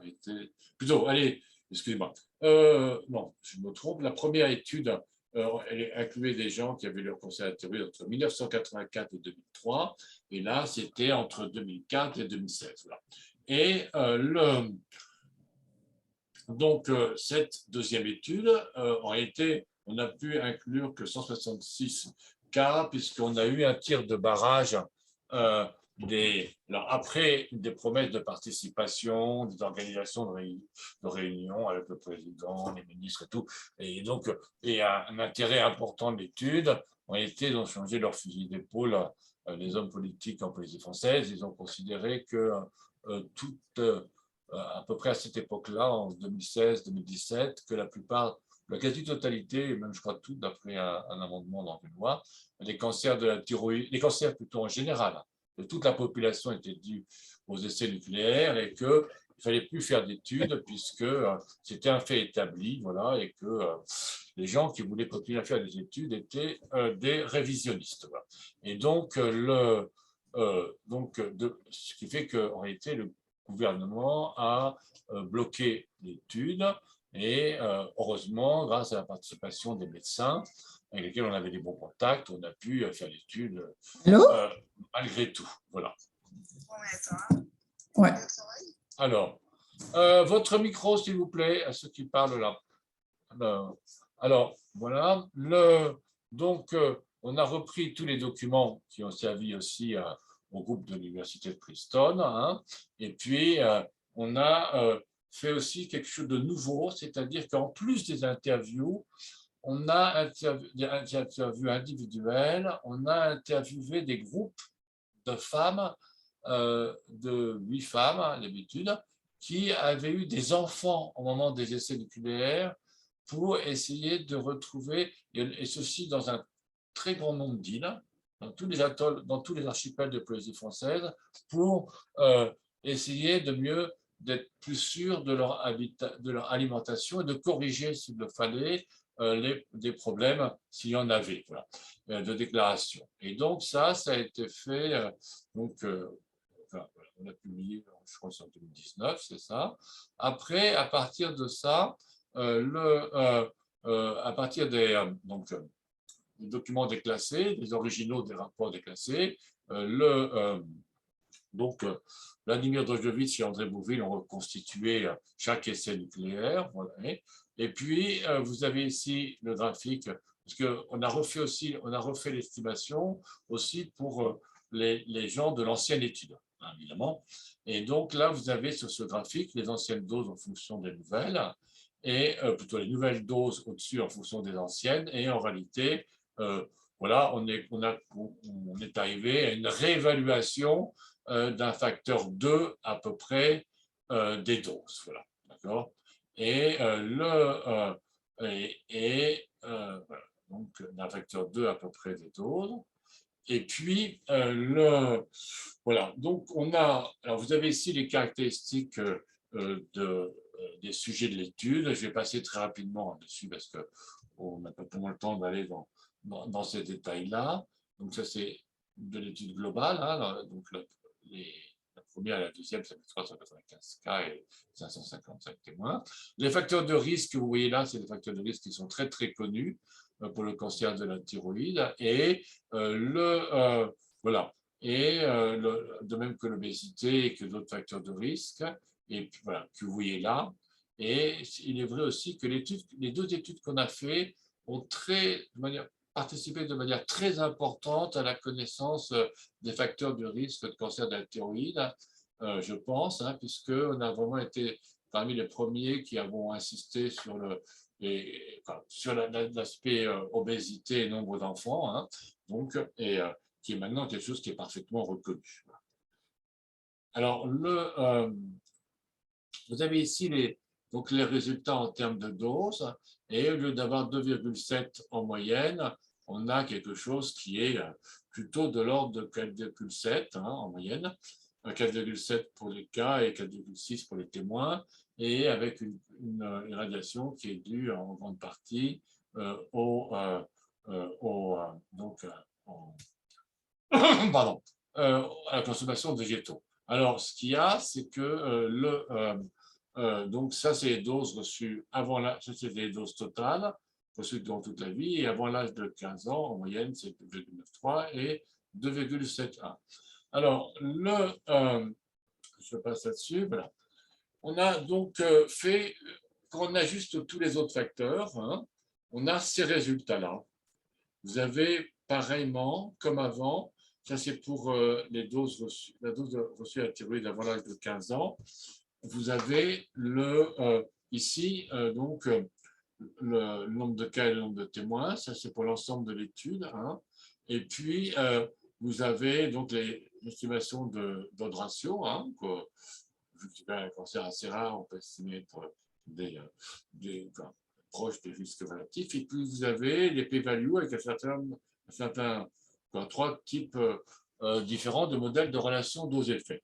[SPEAKER 1] plutôt, allez, excusez-moi, non, je me trompe, la première étude, elle incluait des gens qui avaient leur cancer à la thyroïde entre 1984 et 2003, et là, c'était entre 2004 et 2016, voilà. Et donc, cette deuxième étude, en réalité, on n'a pu inclure que 166 cas, puisqu'on a eu un tir de barrage alors, après des promesses de participation, des organisations de réunions avec le président, les ministres et tout. Et donc, il y a un intérêt important de l'étude. En réalité, ils ont changé leur fusil d'épaule, les hommes politiques en Polynésie française. Ils ont considéré que à peu près à cette époque-là, en 2016-2017, que la quasi-totalité, et même je crois tout d'après un amendement dans une loi, les cancers de la thyroïde, les cancers plutôt en général, de toute la population étaient dus aux essais nucléaires et qu'il ne fallait plus faire d'études puisque c'était un fait établi, voilà, et que les gens qui voulaient continuer à faire des études étaient des révisionnistes. Voilà. Et donc, ce qui fait qu'en réalité, le gouvernement a bloqué l'étude et heureusement, grâce à la participation des médecins avec lesquels on avait des bons contacts, on a pu faire l'étude malgré tout. Voilà.
[SPEAKER 5] Ouais.
[SPEAKER 1] Alors, votre micro, s'il vous plaît, à ceux qui parlent là. Alors, voilà. Donc, on a repris tous les documents qui ont servi aussi au groupe de l'Université de Princeton. Hein, et puis, on a fait aussi quelque chose de nouveau, c'est-à-dire qu'en plus des interviews, on a des interviews individuelles, on a interviewé des groupes de femmes, de 8 femmes d'habitude, qui avaient eu des enfants au moment des essais nucléaires pour essayer de retrouver, et ceci dans un très grand nombre d'îles, dans tous les atolls, dans tous les archipels de Polynésie française, pour essayer d'être plus sûr de leur alimentation et de corriger, s'il le fallait, des problèmes s'il y en avait, voilà, de déclaration. Et donc ça a été fait, on a publié, je crois, en 2019, c'est ça. Après, à partir de ça, à partir des documents déclassés, des originaux des rapports déclassés, Vladimir Drojevitch et André Bouville ont reconstitué chaque essai nucléaire. Voilà. Et puis, vous avez ici le graphique, parce qu'on a refait l'estimation aussi pour les gens de l'ancienne étude, hein, évidemment. Et donc là, vous avez sur ce graphique les anciennes doses en fonction des nouvelles, et plutôt les nouvelles doses au-dessus en fonction des anciennes. Et en réalité, voilà, on est arrivé à une réévaluation d'un facteur 2 à peu près des doses. Voilà, d'accord. Et voilà, donc d'un facteur 2 à peu près des doses. Et puis, voilà, donc alors vous avez ici les caractéristiques des sujets de l'étude. Je vais passer très rapidement dessus parce qu'on n'a pas tellement le temps d'aller dans ces détails-là. Donc ça, c'est de l'étude globale. Hein, donc la première et la deuxième, ça fait 395 cas et 555 témoins. Les facteurs de risque, vous voyez là, c'est des facteurs de risque qui sont très, très connus pour le cancer de la thyroïde. Et voilà. Et de même que l'obésité et que d'autres facteurs de risque, et puis, voilà, que vous voyez là. Et il est vrai aussi que les deux études qu'on a faites ont de manière participé de manière très importante à la connaissance des facteurs de risque de cancer de la thyroïde, je pense, hein, puisqu'on a vraiment été parmi les premiers qui avons insisté sur l'aspect obésité et nombre d'enfants, hein, donc, qui est maintenant quelque chose qui est parfaitement reconnu. Alors, vous avez ici donc les résultats en termes de dose, et au lieu d'avoir 2,7 en moyenne, on a quelque chose qui est plutôt de l'ordre de 4,7 en moyenne, 4,7 pour les cas et 4,6 pour les témoins, et avec une irradiation qui est due en grande partie pardon, à la consommation de végétaux. Alors, ce qu'il y a, c'est que donc ça, c'est les doses reçues avant l'âge, c'est les doses totales reçues durant toute la vie, et avant l'âge de 15 ans, en moyenne, c'est 2,93 et 2,71. Alors, je passe là-dessus, voilà. On a donc fait, quand on ajuste tous les autres facteurs, hein, on a ces résultats-là. Vous avez pareillement, comme avant, ça c'est pour les doses reçues, la dose reçue à la thyroïde avant l'âge de 15 ans. Vous avez ici donc le nombre de cas et le nombre de témoins, ça c'est pour l'ensemble de l'étude, hein. Et puis vous avez donc les estimations d'odd ratio, hein, vu que c'est un cancer assez rare, on peut estimer être proches des risques relatifs. Et puis vous avez les p-values avec trois types différents de modèles de relation dose-effet.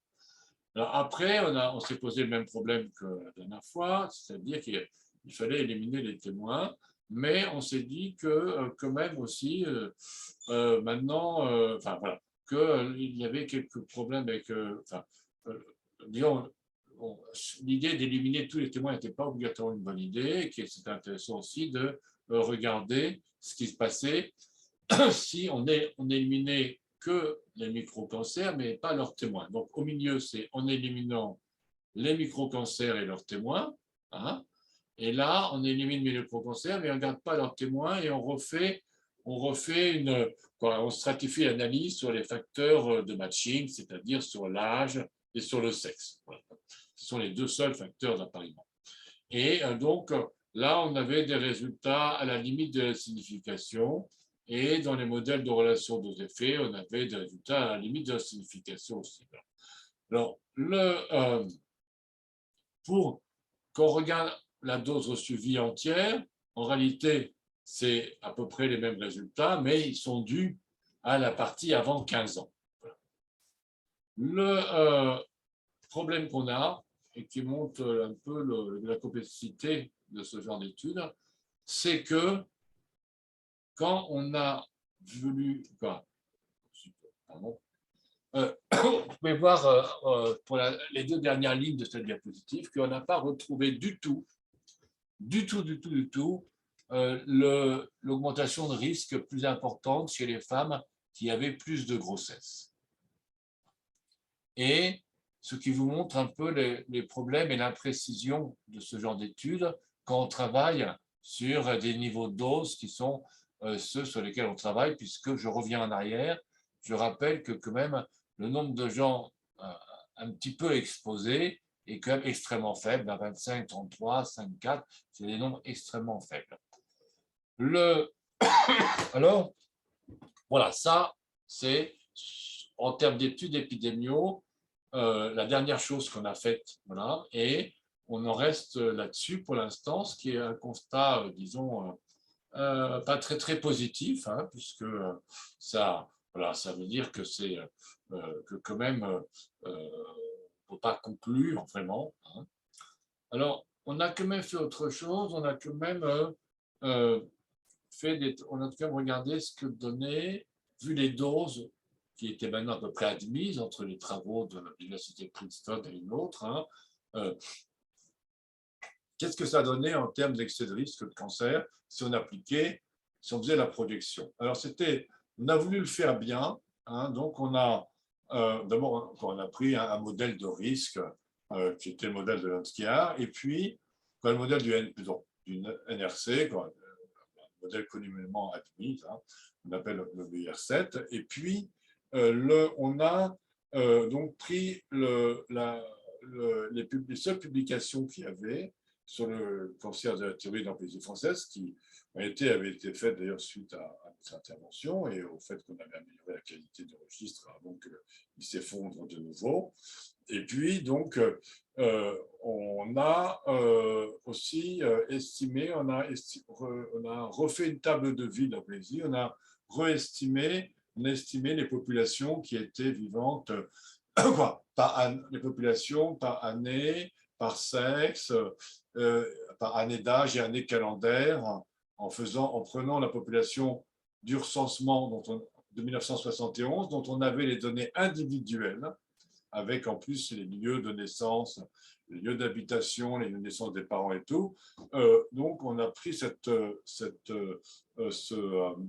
[SPEAKER 1] Alors après, on s'est posé le même problème que la dernière fois, c'est-à-dire qu'il fallait éliminer les témoins, mais on s'est dit que quand même aussi, maintenant, enfin voilà, qu'il y avait quelques problèmes avec, disons, l'idée d'éliminer tous les témoins n'était pas obligatoirement une bonne idée, et c'était intéressant aussi de regarder ce qui se passait si on éliminait que les micro-cancers, mais pas leurs témoins. Donc, au milieu, c'est en éliminant les micro-cancers et leurs témoins. Hein, et là, on élimine les micro-cancers, mais on ne garde pas leurs témoins et on stratifie l'analyse sur les facteurs de matching, c'est-à-dire sur l'âge et sur le sexe. Voilà. Ce sont les deux seuls facteurs d'appariement. Et donc, là, on avait des résultats à la limite de la signification. Et dans les modèles de relation dose-effet, on avait des résultats à la limite de la signification aussi. Alors, quand on regarde la dose reçue vie entière, en réalité, c'est à peu près les mêmes résultats, mais ils sont dus à la partie avant 15 ans. Le problème qu'on a, et qui montre un peu la complexité de ce genre d'études, c'est que quand on a voulu, vous pouvez voir pour les deux dernières lignes de cette diapositive qu'on n'a pas retrouvé du tout l'augmentation de risque plus importante chez les femmes qui avaient plus de grossesse. Et ce qui vous montre un peu les problèmes et l'imprécision de ce genre d'études quand on travaille sur des niveaux de dose qui sont ceux sur lesquels on travaille, puisque je reviens en arrière, je rappelle que quand même le nombre de gens un petit peu exposés est quand même extrêmement faible, à 25, 33, 54, c'est des nombres extrêmement faibles. Alors, voilà, ça, c'est en termes d'études épidémiaux, la dernière chose qu'on a faite, voilà, et on en reste là-dessus pour l'instant, ce qui est un constat, disons, pas très très positif, hein, puisque ça veut dire que c'est que quand même on ne peut pas conclure vraiment. Hein. Alors, on a quand même fait autre chose, on a quand même on a quand même regardé ce que donnait, vu les doses qui étaient maintenant à peu près admises entre les travaux de l'université de Princeton et une autre, hein, qu'est-ce que ça donnait en termes d'excès de risque de cancer si on faisait la projection. Alors, on a voulu le faire bien, hein, donc on a d'abord on a pris un modèle de risque qui était le modèle de Landskyar, et puis le modèle du NRC, modèle communément admis, hein, on appelle le BR7. Et puis, on a donc pris les seules publications qu'il y avait sur le cancer de la thyroïde en Polynésie française, qui avaient été faites d'ailleurs suite à notre intervention et au fait qu'on avait amélioré la qualité du registre avant qu'il s'effondre de nouveau. Et puis, donc, on a aussi estimé, on a refait une table de vie en Polynésie, on a estimé les populations qui étaient vivantes, les populations par année, par sexe, par année d'âge et année calendaire, en prenant la population du recensement de 1971, dont on avait les données individuelles, avec en plus les lieux de naissance, les lieux d'habitation, les lieux de naissance des parents et tout. Donc, on a pris ce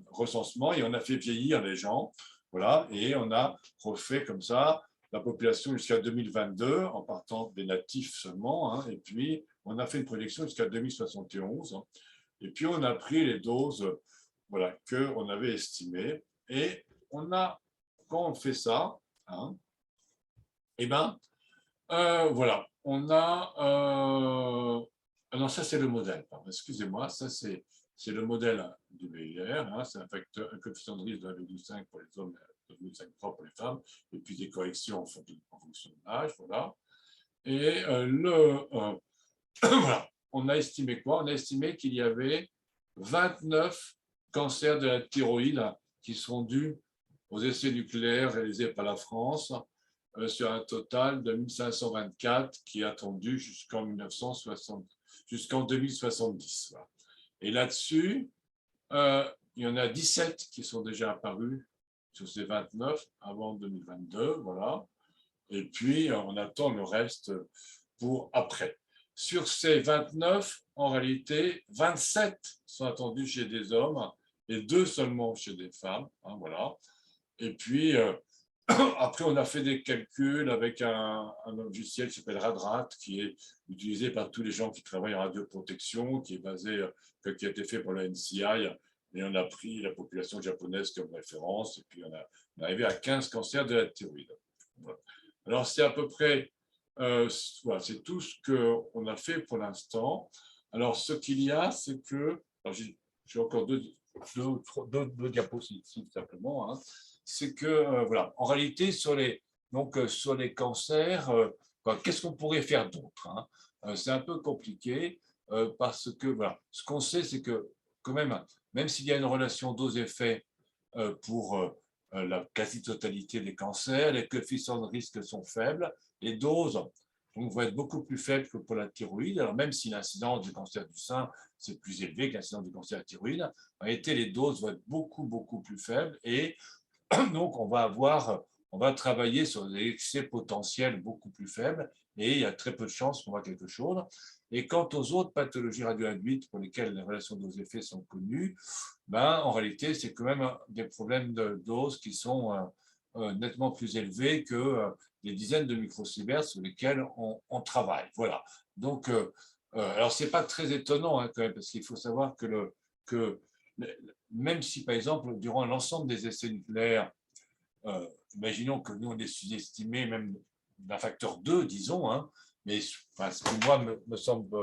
[SPEAKER 1] recensement et on a fait vieillir les gens. Voilà, et on a refait comme ça la population jusqu'à 2022, en partant des natifs seulement. Hein, et puis, on a fait une projection jusqu'à 2071. Hein, et puis, on a pris les doses voilà, qu'on avait estimées. Et quand on fait ça, hein, eh bien, voilà, on a... non, ça, c'est le modèle. Excusez-moi, ça, c'est le modèle du VIR. Hein, c'est un coefficient de risque de 1,5 pour les hommes et 2,5 pour les femmes, et puis des corrections en fonction de l'âge. Voilà. Et voilà, on a estimé quoi? On a estimé qu'il y avait 29 cancers de la thyroïde qui sont dus aux essais nucléaires réalisés par la France, sur un total de 1524 qui est attendu jusqu'en 2070. Voilà. Et là-dessus, il y en a 17 qui sont déjà apparus sur ces 29 avant 2022. Voilà. Et puis, on attend le reste pour après. Sur ces 29, en réalité, 27 sont attendus chez des hommes et 2 seulement chez des femmes. Hein, voilà. Et puis, après, on a fait des calculs avec un logiciel qui s'appelle RADRAT, qui est utilisé par tous les gens qui travaillent en radioprotection, qui a été fait pour la NCI. Et on a pris la population japonaise comme référence. Et puis, on est arrivé à 15 cancers de la thyroïde. Voilà. Alors, c'est à peu près, voilà, c'est tout ce qu'on a fait pour l'instant. Alors, ce qu'il y a, c'est que, j'ai encore deux diapositives simplement, hein. C'est que, voilà, en réalité, sur les cancers, qu'est-ce qu'on pourrait faire d'autre, hein? C'est un peu compliqué parce que, voilà, ce qu'on sait, c'est que, quand même s'il y a une relation dose-effet pour la quasi-totalité des cancers, les coefficients de risque sont faibles, les doses vont être beaucoup plus faibles que pour la thyroïde. Alors, même si l'incidence du cancer du sein, c'est plus élevé que l'incidence du cancer de la thyroïde, en réalité, les doses vont être beaucoup, beaucoup plus faibles et donc, on va travailler sur des excès potentiels beaucoup plus faibles et il y a très peu de chances qu'on voit quelque chose. Et quant aux autres pathologies radio-induites pour lesquelles les relations dose-effet sont connues, en réalité, c'est quand même des problèmes de dose qui sont nettement plus élevés que les dizaines de microsieverts sur lesquels on travaille. Voilà. Donc, alors, ce n'est pas très étonnant hein, quand même, parce qu'il faut savoir que même si, par exemple, durant l'ensemble des essais nucléaires, imaginons que nous, on est sous-estimé même d'un facteur 2, disons, hein, mais ce qui, moi, me semble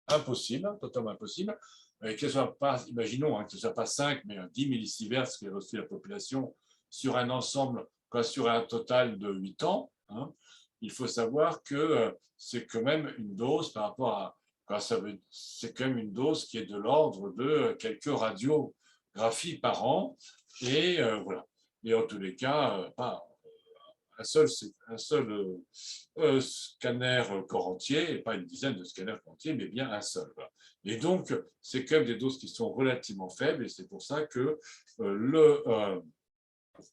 [SPEAKER 1] impossible, totalement impossible, que ce soit pas, imaginons que ce ne soit pas 5, mais 10 millisieverts, ce qui est reçu la population, sur un ensemble, sur un total de 8 ans, hein, il faut savoir que c'est quand même une dose par rapport à c'est quand même une dose qui est de l'ordre de quelques radiographies par an. Et voilà. Et en tous les cas, pas un seul scanner corps entier, et pas une dizaine de scanners corps entiers, mais bien un seul. Voilà. Et donc, c'est quand même des doses qui sont relativement faibles, et c'est pour ça que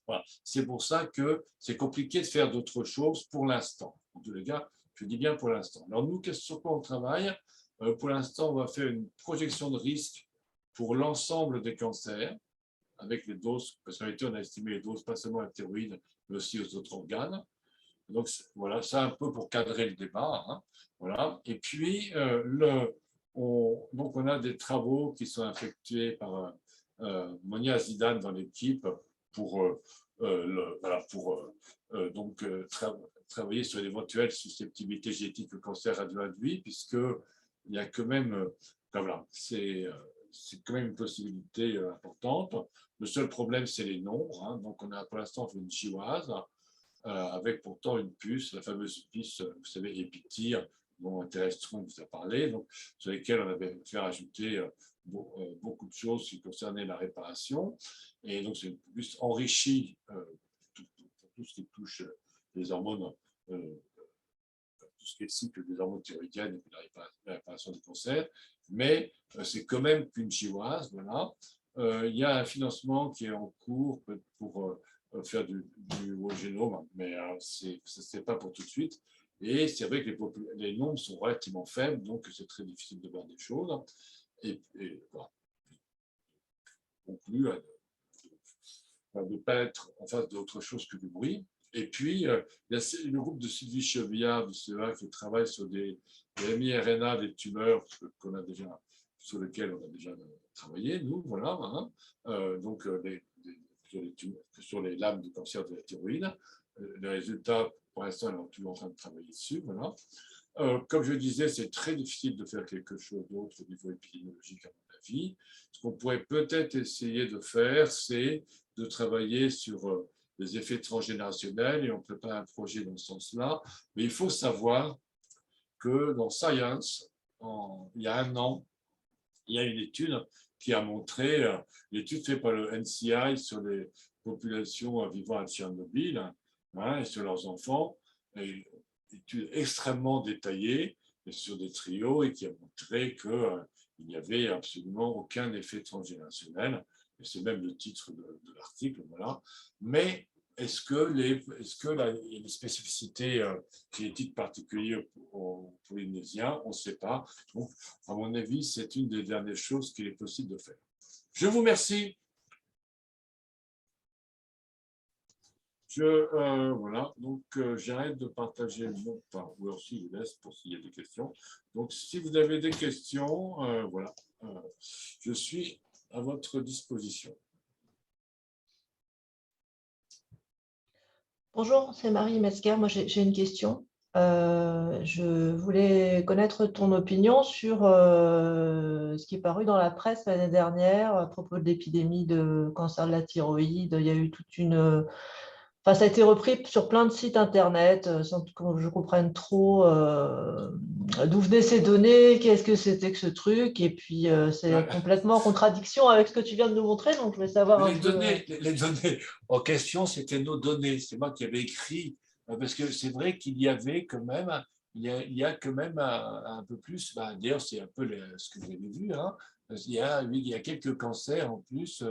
[SPEAKER 1] voilà. C'est pour ça que c'est compliqué de faire d'autres choses pour l'instant. En tous les cas, je dis bien pour l'instant. Alors nous, sur quoi on travaille? Pour l'instant, on va faire une projection de risque pour l'ensemble des cancers, avec les doses, parce qu'en réalité, on a estimé les doses pas seulement à la thyroïde, mais aussi aux autres organes. Donc voilà, ça un peu pour cadrer le débat. Hein. Voilà. Et puis, donc on a des travaux qui sont effectués par Monia Zidane dans l'équipe pour, travailler sur l'éventuelle susceptibilité génétique au cancer radioinduit, puisqu'il y a quand même, c'est quand même une possibilité importante. Le seul problème, c'est les nombres. Hein. Donc, on a pour l'instant fait une GWAS avec pourtant une puce, la fameuse puce, vous savez, épitire, dont Terrestron vous a parlé, donc, sur lesquelles on avait fait rajouter beaucoup de choses qui concernaient la réparation. Et donc, c'est une puce enrichie pour tout ce qui touche les hormones, tout ce qui est cycle des hormones thyroïdiennes et puis la réparation du cancer. Mais c'est quand même qu'une GWAS, voilà. Il y a un financement qui est en cours pour faire du whole génome, mais ce n'est pas pour tout de suite. Et c'est vrai que les nombres sont relativement faibles, donc c'est très difficile de voir des choses. Et voilà. Conclu de ne pas être en face d'autre chose que du bruit. Et puis, il y a le groupe de Sylvie Chevillard du CEA qui travaille sur des mi-RNA des tumeurs sur lesquelles on a déjà travaillé, nous, voilà. Hein. Donc, sur les lames du cancer de la thyroïde. Les résultats, pour l'instant, on est toujours en train de travailler dessus. Voilà. Comme je disais, c'est très difficile de faire quelque chose d'autre au niveau épidémiologique, à mon avis. Ce qu'on pourrait peut-être essayer de faire, c'est de travailler sur les effets transgénérationnels, et on prépare un projet dans ce sens-là. Mais il faut savoir que dans Science, il y a 1 an, il y a une étude qui a montré, l'étude faite par le NCI sur les populations vivant à Tchernobyl, hein, et sur leurs enfants, une étude extrêmement détaillée sur des trios, et qui a montré qu'il n'y avait absolument aucun effet transgénérationnel. Et c'est même le titre de l'article, voilà. Mais est-ce que les spécificités génétiques particulières aux Polynésiens, on ne sait pas. Donc, à mon avis, c'est une des dernières choses qu'il est possible de faire. Je vous remercie. Voilà, donc j'arrête de partager le mot, ou aussi je laisse pour s'il y a des questions. Donc, si vous avez des questions, voilà, je suis à votre disposition.
[SPEAKER 5] Bonjour, c'est Marie Metzger. Moi, j'ai une question. Je voulais connaître ton opinion sur ce qui est paru dans la presse l'année dernière à propos de l'épidémie de cancer de la thyroïde. Il y a eu toute une... Enfin, ça a été repris sur plein de sites internet sans que je comprenne trop d'où venaient ces données, qu'est-ce que c'était que ce truc. Et puis, c'est complètement en contradiction avec ce que tu viens de nous montrer. Donc, je voulais savoir
[SPEAKER 1] les données en question, c'était nos données. C'est moi qui avais écrit, parce que c'est vrai qu'il y avait quand même, il y a quand même un peu plus, d'ailleurs, c'est un peu ce que vous avez vu, hein, il y a quelques cancers en plus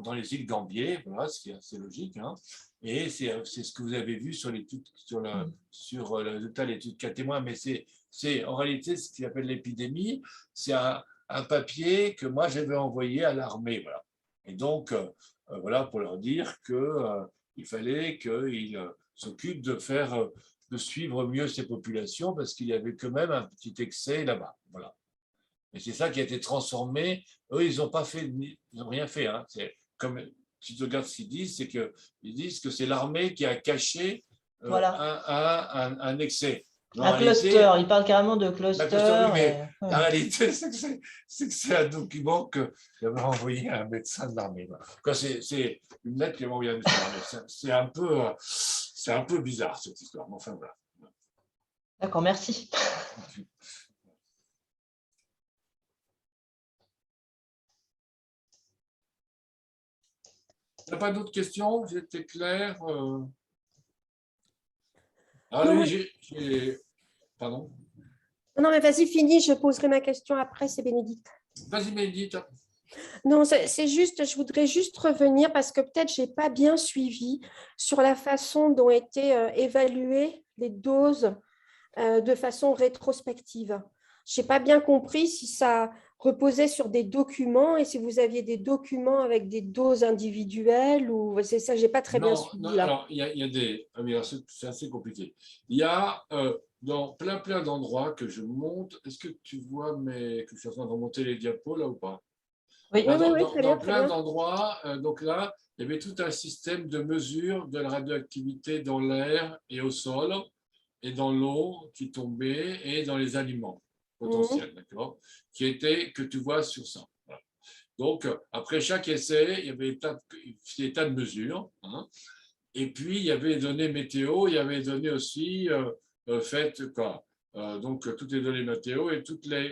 [SPEAKER 1] dans les îles Gambier, voilà, ce qui est assez logique, hein. Et c'est ce que vous avez vu sur l'étude, sur le résultat de l'étude 4 témoins, mais c'est en réalité ce qu'ils appellent l'épidémie, c'est un papier que moi j'avais envoyé à l'armée, voilà. Et donc, voilà, pour leur dire qu'il fallait qu'ils s'occupent de suivre mieux ces populations, parce qu'il y avait quand même un petit excès là-bas, voilà. Et c'est ça qui a été transformé. Eux, ils n'ont rien fait. Hein. C'est comme si tu regardes ce qu'ils disent, c'est qu'ils disent que c'est l'armée qui a caché
[SPEAKER 5] voilà.
[SPEAKER 1] un excès.
[SPEAKER 5] Un cluster, ils parlent carrément de cluster.
[SPEAKER 1] Oui, mais la réalité, c'est que c'est un document que j'avais envoyé à un médecin de l'armée. C'est une lettre qu'il m'a envoyée à un médecin de l'armée. C'est un peu bizarre, cette histoire. Mais enfin, voilà.
[SPEAKER 5] D'accord, merci.
[SPEAKER 1] Il n'y a pas d'autres questions? J'étais clair. Pardon?
[SPEAKER 3] Non, mais vas-y, finis, je poserai ma question après, c'est Bénédicte.
[SPEAKER 1] Vas-y, Bénédicte.
[SPEAKER 3] Non, c'est juste, je voudrais juste revenir parce que peut-être je n'ai pas bien suivi sur la façon dont étaient évaluées les doses de façon rétrospective. Je n'ai pas bien compris si ça reposait sur des documents et si vous aviez des documents avec des doses individuelles ou c'est ça, je n'ai pas très bien suivi.
[SPEAKER 1] Non, alors, il y a des... c'est assez compliqué. Il y a dans plein d'endroits que je monte. Est-ce que tu vois que je suis en train de remonter les diapos là ou pas?
[SPEAKER 5] Oui.
[SPEAKER 3] Oui, oui,
[SPEAKER 1] Dans
[SPEAKER 3] très bien, très
[SPEAKER 1] plein
[SPEAKER 3] bien.
[SPEAKER 1] d'endroits, donc là, il y avait tout un système de mesure de la radioactivité dans l'air et au sol, et dans l'eau qui tombait, et dans les aliments potentiels, d'accord, que tu vois sur ça. Voilà. Donc, après chaque essai, il y avait des tas de mesures, hein. Et puis, il y avait les données météo, il y avait les données aussi faites, quoi. Donc, toutes les données météo et toutes les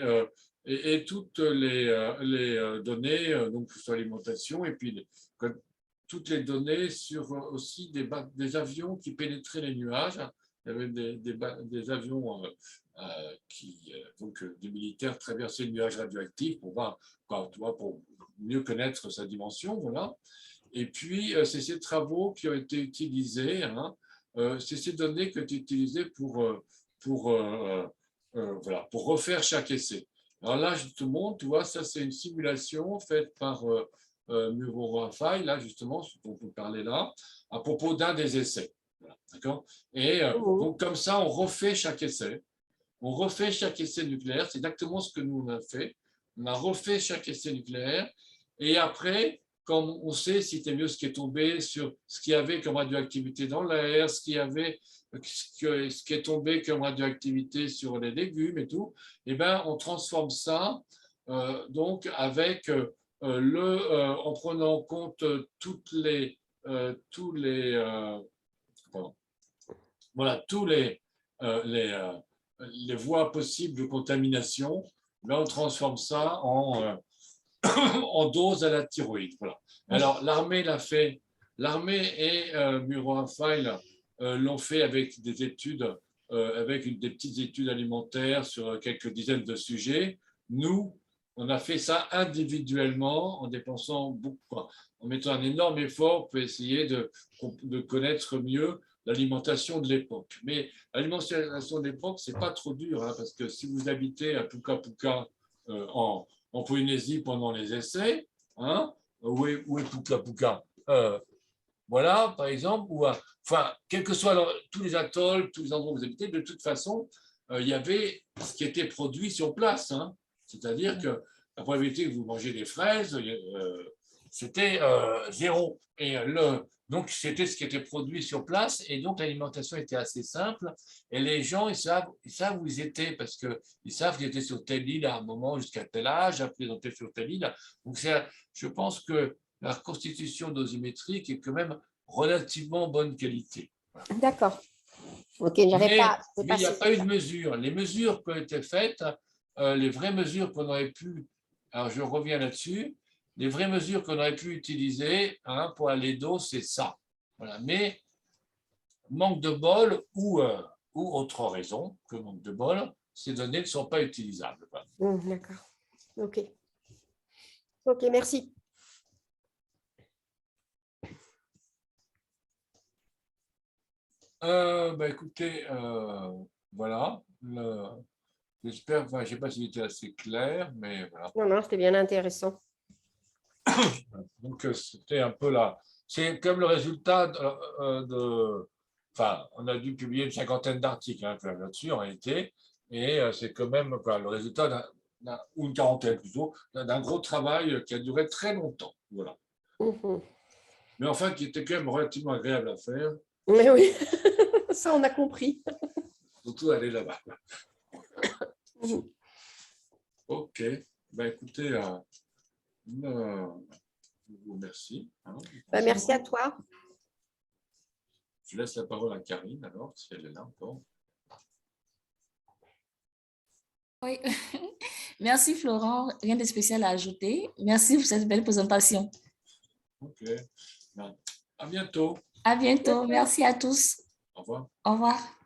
[SPEAKER 1] données, donc sur l'alimentation, et puis toutes les données sur aussi des avions qui pénétraient les nuages. Il y avait des avions donc des militaires traversaient le nuage radioactif pour mieux connaître sa dimension, voilà. Et puis, c'est ces travaux qui ont été utilisés, hein, c'est ces données qui ont été utilisées voilà, pour refaire chaque essai. Alors là, je te montre, tu vois, ça c'est une simulation faite par Muro Raffaï, là justement, ce dont on parlait là, à propos d'un des essais. Voilà, d'accord. Et donc comme ça, on refait chaque essai. On refait chaque essai nucléaire, c'est exactement ce que nous on a fait. On a refait chaque essai nucléaire, et après, quand on sait si c'était mieux ce qui est tombé sur ce qu'il y avait comme radioactivité dans l'air, ce qui est tombé comme radioactivité sur les légumes et tout, et ben on transforme ça donc avec en prenant en compte voilà, tous les voies possibles de contamination. Là, on transforme ça en dose à la thyroïde. Voilà. Alors, l'armée l'a fait. L'armée et Muro Raffaï l'ont fait avec des études, avec des petites études alimentaires sur quelques dizaines de sujets. Nous, on a fait ça individuellement en dépensant beaucoup, en mettant un énorme effort pour essayer de connaître mieux l'alimentation de l'époque. Mais l'alimentation de l'époque, c'est pas trop dur, hein, parce que si vous habitez à Puka Puka en Polynésie pendant les essais, hein, où est Puka Puka, voilà, par exemple, ou enfin, quels que soient tous les atolls, tous les endroits où vous habitez, de toute façon, il y avait ce qui était produit sur place, hein. C'est-à-dire que la probabilité que vous mangez des fraises, c'était zéro. Et donc, c'était ce qui était produit sur place, et donc l'alimentation était assez simple. Et les gens, ils savent où ils étaient, parce qu'ils savent qu'ils étaient sur telle île à un moment jusqu'à tel âge, après ils ont été sur telle île. Donc, je pense que la reconstitution dosimétrique est quand même relativement bonne qualité.
[SPEAKER 3] D'accord. Ok, j'avais pas.
[SPEAKER 1] Mais il n'y a pas eu de mesure. Les mesures qui ont été faites, les vraies mesures qu'on aurait pu, alors je reviens là-dessus, les vraies mesures qu'on aurait pu utiliser, hein, pour aller d'eau, c'est ça. Voilà. Mais manque de bol ou autre raison que manque de bol, ces données ne sont pas utilisables.
[SPEAKER 3] D'accord. Ok. Ok, merci.
[SPEAKER 1] Écoutez, voilà. J'espère, je ne sais pas s'il était assez clair, mais voilà.
[SPEAKER 3] Non, c'était bien intéressant.
[SPEAKER 1] Donc, c'était un peu là. C'est comme le résultat enfin, on a dû publier une cinquantaine d'articles, hein, là-dessus en réalité, et c'est quand même le résultat ou une quarantaine plutôt, d'un gros travail qui a duré très longtemps. Voilà. Mais enfin, qui était quand même relativement agréable à faire.
[SPEAKER 3] Mais oui, ça on a compris.
[SPEAKER 1] Surtout aller là-bas. Ok. Écoutez, je vous remercie. Hein,
[SPEAKER 3] merci à toi.
[SPEAKER 1] Je laisse la parole à Karine, alors, si elle est là encore.
[SPEAKER 4] Oui, merci Florent, rien de spécial à ajouter. Merci pour cette belle présentation.
[SPEAKER 1] Ok, à bientôt.
[SPEAKER 4] À bientôt, merci à tous.
[SPEAKER 1] Au revoir.
[SPEAKER 4] Au revoir.